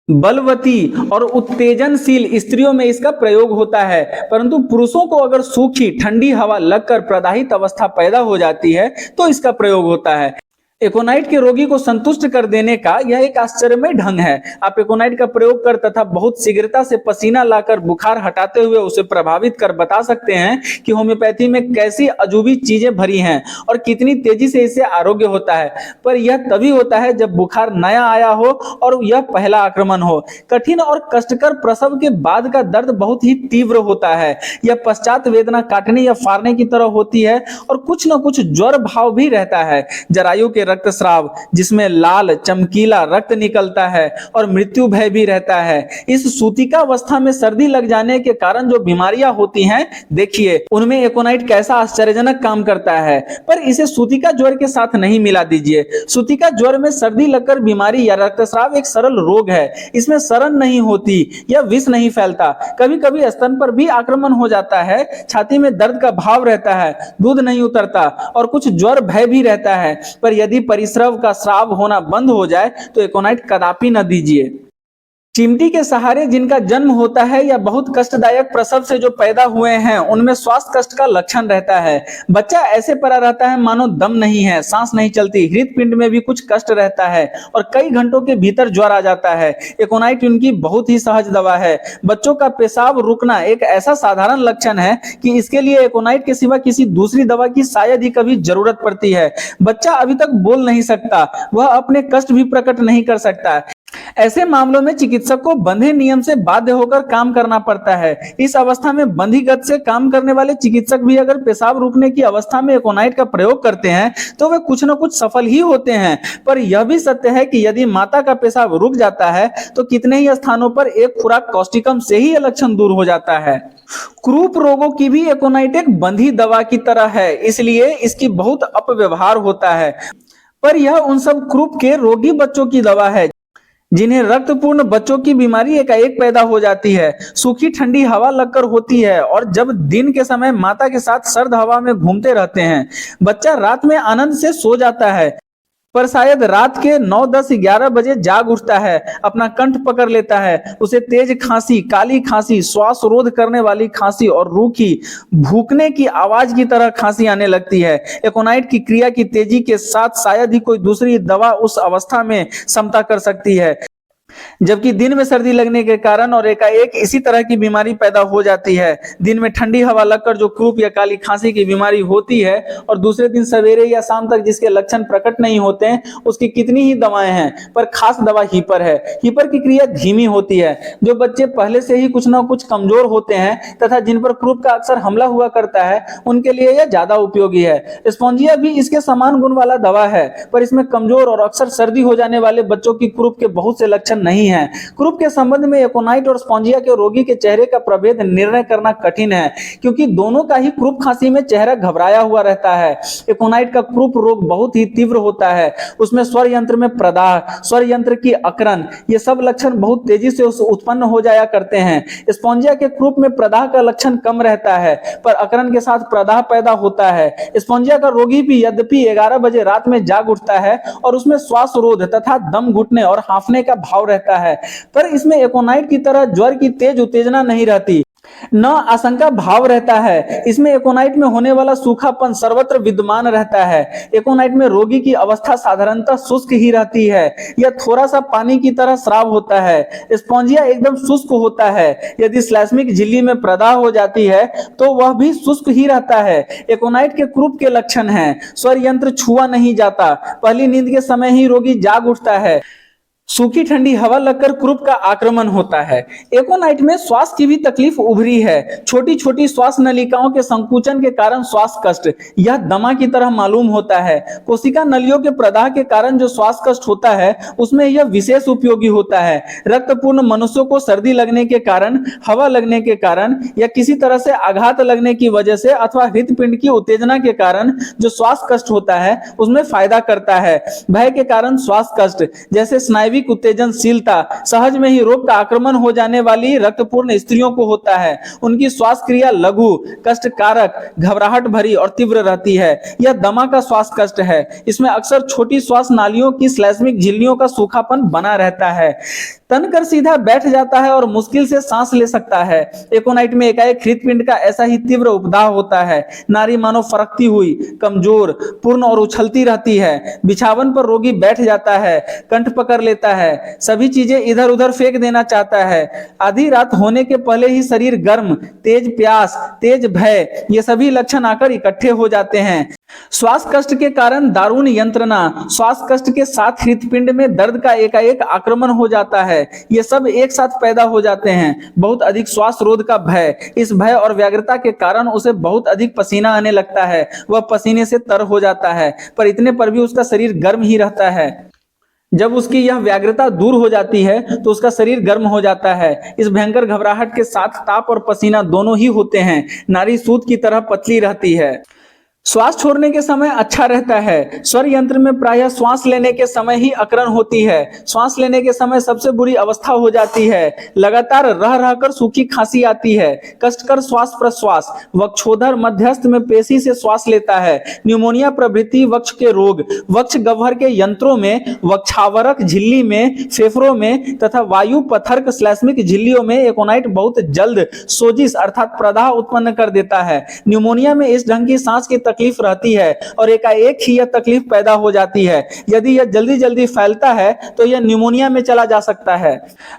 बलवती और उत्तेजनशील स्त्रियों में इसका प्रयोग होता है, परंतु पुरुषों को अगर सूखी ठंडी हवा लगकर प्रदाहित अवस्था पैदा हो जाती है तो इसका प्रयोग होता है। एकोनाइट के रोगी को संतुष्ट कर देने का यह एक आश्चर्यमय ढंग है। आप एकोनाइट का प्रयोग कर तथा बहुत शीघ्रता से पसीना लाकर बुखार हटाते हुए उसे प्रभावित कर बता सकते हैं कि होम्योपैथी में कैसी अजूबी चीजें भरी हैं और कितनी तेजी से इससे आरोग्य होता है। पर यह तभी होता है जब बुखार नया आया हो और यह पहला आक्रमण हो। कठिन और कष्टकर प्रसव के बाद का दर्द बहुत ही तीव्र होता है। यह पश्चात वेदना काटने या फाड़ने की तरह होती है और कुछ न कुछ ज्वर भाव भी रहता है। जरायु के रक्तस्राव, जिसमें लाल चमकीला रक्त निकलता है और मृत्यु भय भी रहता है। इस सूतिका अवस्था में सर्दी लग जाने के कारण जो बीमारियां होती हैं, देखिए उनमें एकोनाइट कैसा आश्चर्यजनक काम करता है। पर इसे सूतिका ज्वर के साथ नहीं मिला दीजिए। सूतिका ज्वर में सर्दी लगकर बीमारी या रक्तस्राव एक सरल रोग है। इसमें सड़न नहीं होती या विष नहीं फैलता। कभी कभी स्तन पर भी आक्रमण हो जाता है, छाती में दर्द का भाव रहता है, दूध नहीं उतरता और कुछ ज्वर भय भी रहता है। पर यदि परिस्राव का स्राव होना बंद हो जाए तो एकोनाइट कदापि न दीजिए। चिमटी के सहारे जिनका जन्म होता है या बहुत कष्टदायक प्रसव से जो पैदा हुए हैं, उनमें श्वास कष्ट का लक्षण रहता है। बच्चा ऐसे पड़ा रहता है मानो दम नहीं है, सांस नहीं चलती, हृदपिंड में भी कुछ कष्ट रहता है और कई घंटों के भीतर ज्वर आ जाता है। एकोनाइट उनकी बहुत ही सहज दवा है। बच्चों का पेशाब रुकना एक ऐसा साधारण लक्षण है कि इसके लिए एकोनाइट के सिवा किसी दूसरी दवा की शायद ही कभी जरूरत पड़ती है। बच्चा अभी तक बोल नहीं सकता, वह अपने कष्ट भी प्रकट नहीं कर सकता। ऐसे मामलों में चिकित्सक को बंधे नियम से बाध्य होकर काम करना पड़ता है। इस अवस्था में बंधी गति से काम करने वाले चिकित्सक भी अगर पेशाब रुकने की अवस्था में एकोनाइट का प्रयोग करते हैं तो वे कुछ न कुछ सफल ही होते हैं। पर यह भी सत्य है कि यदि माता का पेशाब रुक जाता है तो कितने ही स्थानों पर एक खुराक कॉस्टिकम से ही यह लक्षण दूर हो जाता है। क्रूप रोगों की भी एकोनाइट एक बंधी दवा की तरह है, इसलिए इसकी बहुत अपव्यवहार होता है। पर यह उन सब क्रूप के रोगी बच्चों की दवा है जिन्हें रक्तपूर्ण बच्चों की बीमारी एकाएक पैदा हो जाती है। सूखी ठंडी हवा लगकर होती है और जब दिन के समय माता के साथ सर्द हवा में घूमते रहते हैं। बच्चा रात में आनंद से सो जाता है, पर शायद रात के 9, 10, 11 बजे जाग उठता है, अपना कंठ पकड़ लेता है। उसे तेज खांसी, काली खांसी, श्वास रोध करने वाली खांसी और रूखी भूकने की आवाज की तरह खांसी आने लगती है। एकोनाइट की क्रिया की तेजी के साथ शायद ही कोई दूसरी दवा उस अवस्था में समता कर सकती है। जबकि दिन में सर्दी लगने के कारण और एकाएक इसी तरह की बीमारी पैदा हो जाती है। दिन में ठंडी हवा लगकर जो क्रूप या काली खांसी की बीमारी होती है और दूसरे दिन सवेरे या शाम तक जिसके लक्षण प्रकट नहीं होते हैं, उसकी कितनी ही दवाएं हैं, पर खास दवा हीपर है। हीपर की क्रिया धीमी होती है। जो बच्चे पहले से ही कुछ ना कुछ कमजोर होते हैं तथा जिन पर क्रूप का अक्सर हमला हुआ करता है, उनके लिए यह ज्यादा उपयोगी है। स्पॉन्जिया भी इसके समान गुण वाला दवा है, पर इसमें कमजोर और अक्सर सर्दी हो जाने वाले बच्चों की क्रूप के बहुत से लक्षण नहीं है। क्रूप के संबंध में एकोनाइट और स्पॉन्जिया के रोगी के चेहरे का प्रभेद निर्णय करना कठिन है, क्योंकि दोनों का ही क्रूप खांसी में चेहरा घबराया हुआ रहता है। एकोनाइट का क्रूप रोग बहुत ही तीव्र होता है। उसमें स्वर यंत्र में प्रदाह, स्वर यंत्र की अकरन, ये सब लक्षण बहुत तेजी से उत्पन्न हो जाया करते हैं। स्पॉन्जिया के क्रूप में प्रदाह का लक्षण कम रहता है, पर अकरन के साथ प्रदाह पैदा होता है। स्पॉन्जिया का रोगी भी यद्यपि 11 बजे रात में जाग उठता है और उसमें श्वास रोध तथा दम घुटने और हांफने का भाव रहता है, पर इसमें एकोनाइट की तरह ज्वर की तेज उत्तेजना नहीं रहती। न आशंका भाव रहता है। इसमें एकोनाइट में होने वाला सूखापन सर्वत्र विद्यमान रहता है। एकोनाइट में रोगी की अवस्था साधारणतः शुष्क ही रहती है। यह थोड़ा सा पानी की तरह स्राव होता है। स्पॉन्जिया एकदम शुष्क होता है। यदि श्लैष्मिक झिल्ली में प्रदाह हो जाती है तो वह भी शुष्क ही रहता है। एकोनाइट के क्रूप के लक्षण हैं: स्वर यंत्र छुआ नहीं जाता, पहली नींद के समय ही रोगी जाग उठता है, सूखी ठंडी हवा लगकर क्रूप का आक्रमण होता है। एकोनाइट में श्वास की भी तकलीफ उभरी है। छोटी छोटी श्वास नलिकाओं के संकुचन के कारण श्वास कष्ट, यह दमा की तरह मालूम होता है। कोशिका नलियों के प्रदाह के कारण जो श्वास कष्ट होता है उसमें यह विशेष उपयोगी होता है। रक्तपूर्ण मनुष्यों को सर्दी लगने के कारण, हवा लगने के कारण या किसी तरह से आघात लगने की वजह से अथवा हृदपिंड की उत्तेजना के कारण जो श्वास कष्ट होता है उसमें फायदा करता है। भय के कारण श्वास कष्ट जैसे स्नायविक उत्तेजनशीलता, सहज में ही रोग का आक्रमण हो जाने वाली रक्तपूर्ण स्त्रियों को होता है। उनकी श्वास क्रिया लघु, कष्टकारक, घबराहट भरी और तीव्र रहती है। यह दमा का श्वास कष्ट है। इसमें अक्सर छोटी श्वास नालियों की श्लैष्मिक झिल्लियों का सूखापन बना रहता है। तनकर सीधा बैठ जाता है और मुश्किल से सांस ले सकता है। एकोनाइट में एकाएक हृदपिंड का ऐसा ही तीव्र उपदाह होता है। नारी मानो फरकती हुई, कमजोर, पूर्ण और उछलती रहती है। बिछावन पर रोगी बैठ जाता है, कंठ पकड़ लेता है, सभी चीजें इधर उधर फेंक देना चाहता है। आधी रात होने के पहले ही शरीर गर्म, तेज प्यास, तेज भय, ये सभी लक्षण आकर इकट्ठे हो जाते हैं। श्वास कष्ट के कारण दारुण यंत्रणा, श्वास कष्ट के साथ हृदपिंड में दर्द का एकाएक आक्रमण हो जाता है। ये सब एक साथ पैदा हो जाते हैं। बहुत अधिक श्वास रोध का भय, इस भय और व्यग्रता के कारण उसे बहुत अधिक पसीना आने लगता है। वह पसीने से तर हो जाता है, पर इतने पर भी उसका शरीर गर्म ही रहता है। जब उसकी यह व्यग्रता दूर हो जाती है तो उसका शरीर गर्म हो जाता है। इस भयंकर घबराहट के साथ ताप और पसीना दोनों ही होते हैं। नारी सूत की तरह पतली रहती है। श्वास छोड़ने के समय अच्छा रहता है। स्वर यंत्र में प्रायः श्वास लेने के समय ही अकरण होती है। श्वास लेने के समय सबसे बुरी अवस्था हो जाती है। लगातार रह रहकर सूखी खांसी आती है। कष्टकर श्वास प्रश्वास, वक्षोधर मध्यस्थ में पेशी से श्वास लेता है। न्यूमोनिया प्रभृति वक्ष के रोग, वक्ष गह्वर के यंत्रों में, वक्षावरक झिल्ली में, फेफड़ों में तथा वायु पथर्क श्लैष्मिक झिल्लियों में एकोनाइट बहुत जल्द सोजिश अर्थात प्रदाह उत्पन्न कर देता है। न्यूमोनिया में इस ढंग की सांस की तकलीफ रहती है और एकाएक ही यह तकलीफ पैदा हो जाती है। यदि यह जल्दी जल्दी फैलता है तो यह न्यूमोनिया में चला जा सकता है।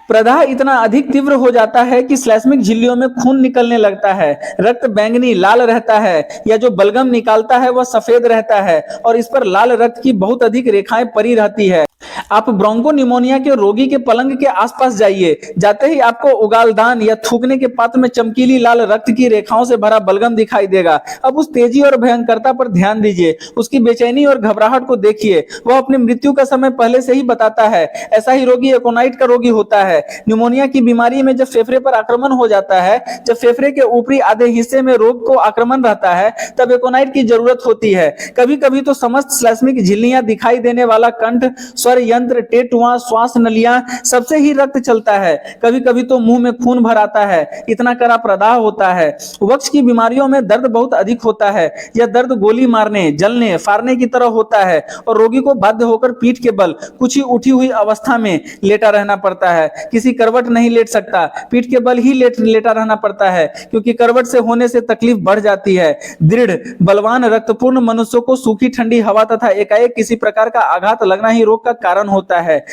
प्रदाह इतना अधिक तीव्र हो जाता है कि श्लैष्मिक झिल्लियों में खून निकलने लगता है। रक्त बैंगनी लाल रहता है या जो बलगम निकालता है वह सफेद रहता है और इस पर लाल रक्त की बहुत अधिक रेखाएं पड़ी रहती है। आप ब्रोंकोनिमोनिया के रोगी के पलंग के आसपास जाइए, जाते ही आपको उगालदान या थूकने के पात्र में चमकीली लाल रक्त की रेखाओं से भरा बलगम दिखाई देगा। अब उस तेजी और भयंकरता पर ध्यान दीजिए, उसकी बेचैनी और घबराहट को देखिए। वह अपनी मृत्यु का समय पहले से ही बताता है। ऐसा ही रोगी एकोनाइट का रोगी होता है। न्यूमोनिया की बीमारी में जब फेफड़े पर आक्रमण हो जाता है, जब फेफड़े के ऊपरी आधे हिस्से में रोग को आक्रमण रहता है, तब एकोनाइट की जरूरत होती है। कभी कभी तो समस्त श्लैष्मिक झिल्लियां दिखाई देने वाला कंठ, स्वर यंत्र, टेटुआ, श्वास नलियां, सबसे ही रक्त चलता है। कभी कभी तो मुंह में खून भर आता है। इतना कड़ा प्रदाह होता है। वक्ष की बीमारियों में दर्द बहुत अधिक होता है। यह दर्द गोली मारने, जलने, फाड़ने की तरह होता है और रोगी को बाध्य होकर पीठ के बल कुछ ही उठी हुई अवस्था में लेटा रहना पड़ता है। किसी करवट नहीं लेट सकता, पीठ के बल ही लेटा रहना पड़ता है, क्योंकि करवट से होने से तकलीफ बढ़ जाती है। दृढ़, बलवान, रक्तपूर्ण मनुष्यों को सूखी ठंडी हवा तथा एकाएक किसी प्रकार का आघात लगना ही रोग का कारण होता है।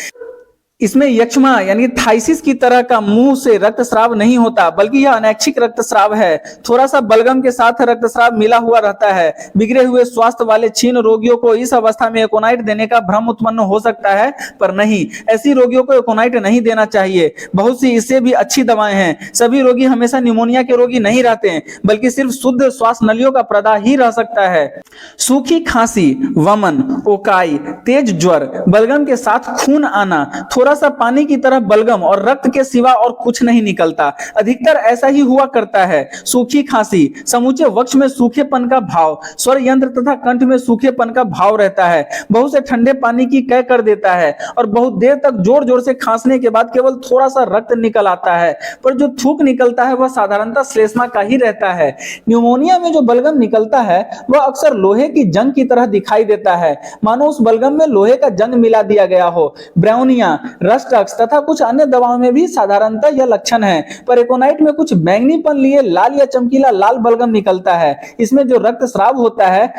इसमें यक्ष्मा यानी थाइसिस की तरह का मुंह से रक्तस्राव नहीं होता, बल्कि यह अनैच्छिक रक्तस्राव है। थोड़ा सा बलगम के साथ रक्तस्राव मिला हुआ रहता है। बिगड़े हुए स्वास्थ्य वाले क्षीण रोगियों को इस अवस्था में एकोनाइट देने का भ्रम उत्पन्न हो सकता है, पर नहीं, ऐसी रोगियों को एकोनाइट नहीं देना चाहिए। बहुत सी इससे भी अच्छी दवाएं हैं। सभी रोगी हमेशा निमोनिया के रोगी नहीं रहते हैं, बल्कि सिर्फ शुद्ध श्वास नलियों का प्रदाह ही रह सकता है। सूखी खांसी, वमन, ओकाई, तेज ज्वर, बलगम के साथ खून आना, थोड़ा सा पानी की तरह बलगम और रक्त के सिवा और कुछ नहीं निकलता। अधिकतर ऐसा ही हुआ करता है। सूखी खांसी, समूचे वक्ष में सूखेपन का भाव, स्वर यंत्र तथा कंठ में सूखेपन का भाव रहता है। बहुत से ठंडे पानी की कह कर देता है और बहुत देर तक जोर जोर से खांसने के बाद केवल थोड़ा सा रक्त निकल आता है, पर जो थूक निकलता है वह साधारणतः श्लेष्मा का ही रहता है। न्यूमोनिया में जो बलगम निकलता है वह अक्सर लोहे की जंग की तरह दिखाई देता है, मानो उस बलगम में लोहे का जंग मिला दिया गया हो। ब्राउनिया, रस्ट तथा कुछ अन्य दवाओं में भी साधारणतः यह लक्षण है, पर एकोनाइट में कुछ बैंगनीपन लिए लाल या चमकीला लाल बलगम निकलता है। इसमें जो रक्तस्राव होता है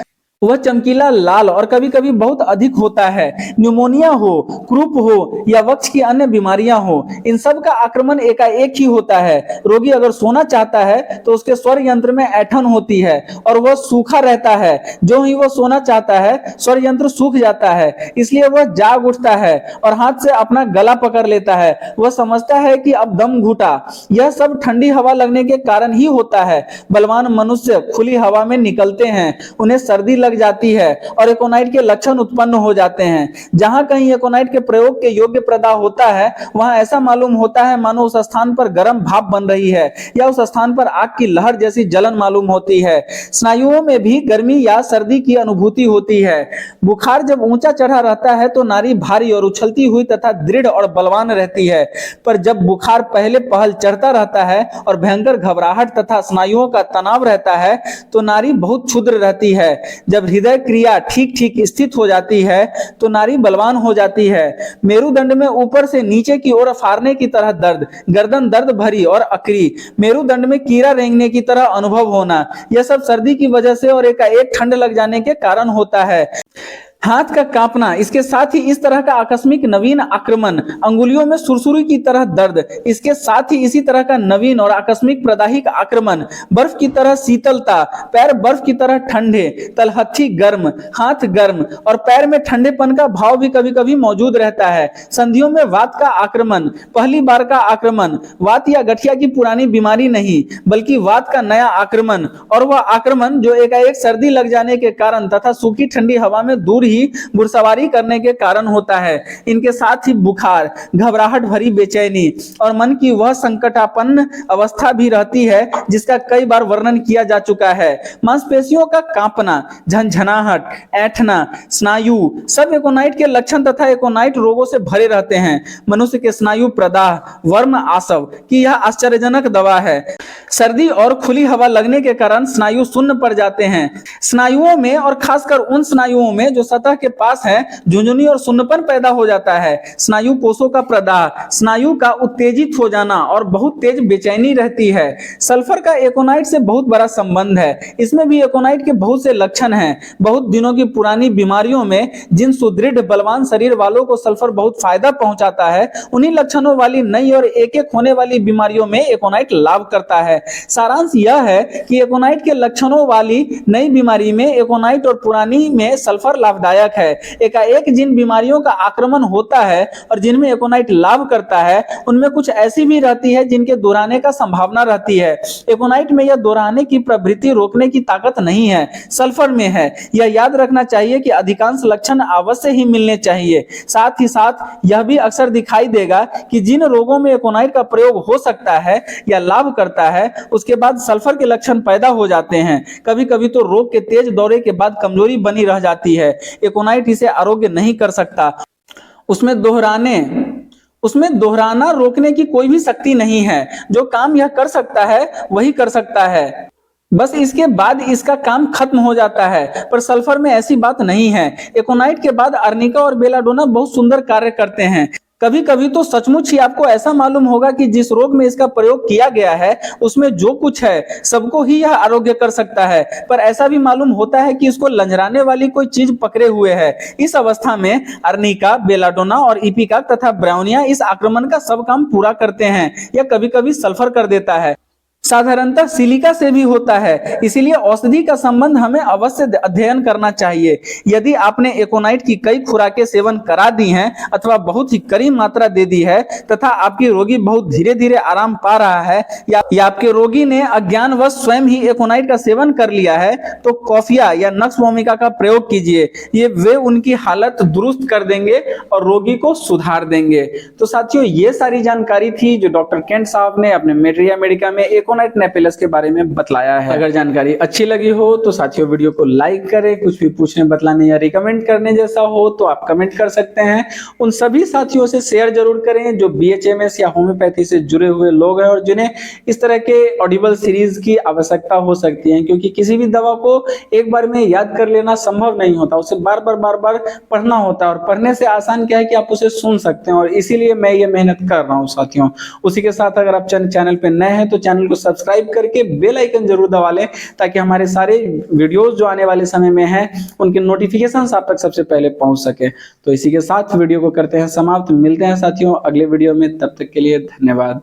वह चमकीला लाल और कभी कभी बहुत अधिक होता है। न्यूमोनिया हो, क्रूप हो या वक्ष की अन्य बीमारियां हो, इन सब का आक्रमण एकाएक ही होता है। रोगी अगर सोना चाहता है तो उसके स्वर यंत्र में ऐंठन होती है और वह सूखा रहता है। जो ही वह सोना चाहता है स्वर यंत्र सूख जाता है, इसलिए वह जाग उठता है और हाथ से अपना गला पकड़ लेता है। वह समझता है कि अब दम घुटा। यह सब ठंडी हवा लगने के कारण ही होता है। बलवान मनुष्य खुली हवा में निकलते हैं, उन्हें सर्दी लग जाती है और एकोनाइट के लक्षण उत्पन्न हो जाते हैं। जहां कहीं एकोनाइट के प्रयोग के योग्य प्रदाह होता है वहां ऐसा मालूम होता है मानो उस स्थान पर गर्म भाप बन रही है या उस स्थान पर आग की लहर जैसी जलन मालूम होती है। स्नायुओं में भी गर्मी या सर्दी की अनुभूति होती है। बुखार जब ऊंचा चढ़ा रहता है तो नारी भारी और उछलती हुई तथा दृढ़ और बलवान रहती है, पर जब बुखार पहले पहल चढ़ता रहता है और भयंकर घबराहट तथा स्नायुओं का तनाव रहता है तो नारी बहुत क्षुद्र रहती है। जब हृदय क्रिया ठीक ठीक स्थित हो जाती है तो नारी बलवान हो जाती है। मेरुदंड में ऊपर से नीचे की ओर फाड़ने की तरह दर्द, गर्दन दर्द भरी और अकड़ी, मेरुदंड में कीड़ा रेंगने की तरह अनुभव होना, यह सब सर्दी की वजह से और एकाएक ठंड लग जाने के कारण होता है। हाथ का कांपना, इसके साथ ही इस तरह का आकस्मिक नवीन आक्रमण, अंगुलियों में सुरसुरी की तरह दर्द, इसके साथ ही इसी तरह का नवीन और आकस्मिक प्रदाहिक आक्रमण, बर्फ की तरह शीतलता, पैर बर्फ की तरह ठंडे, तलहथी गर्म, हाथ गर्म और पैर में ठंडेपन का भाव भी कभी कभी मौजूद रहता है। संधियों में वात का आक्रमण, पहली बार का आक्रमण, वात या गठिया की पुरानी बीमारी नहीं बल्कि वात का नया आक्रमण, और वह आक्रमण जो एकाएक सर्दी लग जाने के कारण तथा सूखी ठंडी हवा में दूर ही घुड़सवारी करने के कारण होता है। इनके साथ ही बुखार, घबराहट भरी बेचैनी और मन की वह संकटापन्न अवस्था भी रहती है जिसका कई बार वर्णन किया जा चुका है। मांसपेशियों का कांपना, झंझनाहट, ऐंठना, स्नायु सब एकोनाइट के लक्षण तथा एकोनाइट रोगों से भरे रहते हैं। मनुष्य के स्नायु प्रदाह, वर्म आसव की यह आश्चर्यजनक दवा है। सर्दी और खुली हवा लगने के कारण स्नायु शून्य पड़ जाते हैं। स्नायुओं में और खासकर उन स्नायुओं में जो सतह के पास है झुंझुनी और सुन्नपन पैदा हो जाता है। स्नायु कोषों का प्रदाह, स्नायु का उत्तेजित हो जाना और बहुत तेज बेचैनी रहती है। सल्फर का एकोनाइट से बहुत बड़ा संबंध है। इसमें भी एकोनाइट के बहुत से लक्षण हैं। बहुत दिनों की पुरानी बीमारियों में जिन सुदृढ़ बलवान शरीर वालों को सल्फर बहुत फायदा पहुंचाता है, उन्हीं लक्षणों वाली नई और एक एक होने वाली बीमारियों में एकोनाइट लाभ करता है। सारांश यह है कि एकोनाइट के लक्षणों वाली नई बीमारी में एकोनाइट और पुरानी में सल्फर लाभदायक है। एकाएक जिन बीमारियों का आक्रमण होता है और जिनमें एकोनाइट लाभ करता है, उनमें कुछ ऐसी भी रहती है जिनके दोहराने का संभावना रहती है। एकोनाइट में यह दोहराने की प्रवृत्ति रोकने की ताकत नहीं है, सल्फर में है। यह याद रखना चाहिए कि अधिकांश लक्षण अवश्य ही मिलने चाहिए। साथ ही साथ यह भी अक्सर दिखाई देगा कि जिन रोगों में एकोनाइट का प्रयोग हो सकता है या लाभ करता है, उसके बाद सल्फर के लक्षण पैदा हो जाते हैं। कभी कभी तो रोग के तेज दौरे के बाद कमजोरी बनी रह जाती है। एकोनाइट इसे आरोग्य नहीं कर सकता। उसमें दोहराना रोकने की कोई भी शक्ति नहीं है। जो काम यह कर सकता है वही कर सकता है, बस इसके बाद इसका काम खत्म हो जाता है। पर सल्फर में ऐसी बात नहीं है। एकोनाइट के बाद अर्निका और बेलाडोना बहुत सुंदर कार्य करते हैं। कभी कभी तो सचमुच ही आपको ऐसा मालूम होगा कि जिस रोग में इसका प्रयोग किया गया है उसमें जो कुछ है सबको ही यह आरोग्य कर सकता है, पर ऐसा भी मालूम होता है कि इसको लंजराने वाली कोई चीज पकड़े हुए है। इस अवस्था में अर्निका, बेलाडोना और इपिका तथा ब्राउनिया इस आक्रमण का सब काम पूरा करते हैं या कभी कभी सल्फर कर देता है। साधारणतः सिलिका से भी होता है। इसीलिए औषधि का संबंध हमें अवश्य अध्ययन करना चाहिए। यदि आपने एकोनाइट की कई खुराकें सेवन करा दी हैं अथवा बहुत ही करीब मात्रा दे दी है तथा आपकी रोगी बहुत धीरे धीरे आराम पा रहा है या आपके रोगी ने अज्ञानवश स्वयं ही एकोनाइट का सेवन कर लिया है, तो कॉफिया या नक्स वोमिका का प्रयोग कीजिए। ये वे उनकी हालत दुरुस्त कर देंगे और रोगी को सुधार देंगे। तो साथियों, ये सारी जानकारी थी जो डॉक्टर केंट साहब ने अपने मेटेरिया मेडिका में एकोनाइट एकोनाइट नेपिलस के बारे में बतलाया है। अगर जानकारी अच्छी लगी हो तो साथियों वीडियो को लाइक करें। कुछ भी पूछने, बतलाने या रिकमेंड करने जैसा हो तो आप कमेंट कर सकते हैं। उन सभी साथियों से शेयर जरूर करें जो BHMS या होम्योपैथी से जुड़े हुए लोग हैं और जिन्हें इस तरह के ऑडिबल सीरीज की आवश्यकता हो सकती है, क्योंकि किसी भी दवा को एक बार में याद कर लेना संभव नहीं होता, उसे बार बार पढ़ना होता है और पढ़ने से आसान क्या है कि आप उसे सुन सकते हैं, और इसीलिए मैं ये मेहनत कर रहा हूं साथियों। उसी के साथ अगर आप चैनल पे नए हैं तो चैनल को सब्सक्राइब करके बेल आइकन जरूर दबा लें, ताकि हमारे सारे वीडियोस जो आने वाले समय में हैं उनके नोटिफिकेशंस आप तक सबसे पहले पहुंच सके। तो इसी के साथ वीडियो को करते हैं समाप्त। मिलते हैं साथियों अगले वीडियो में, तब तक के लिए धन्यवाद।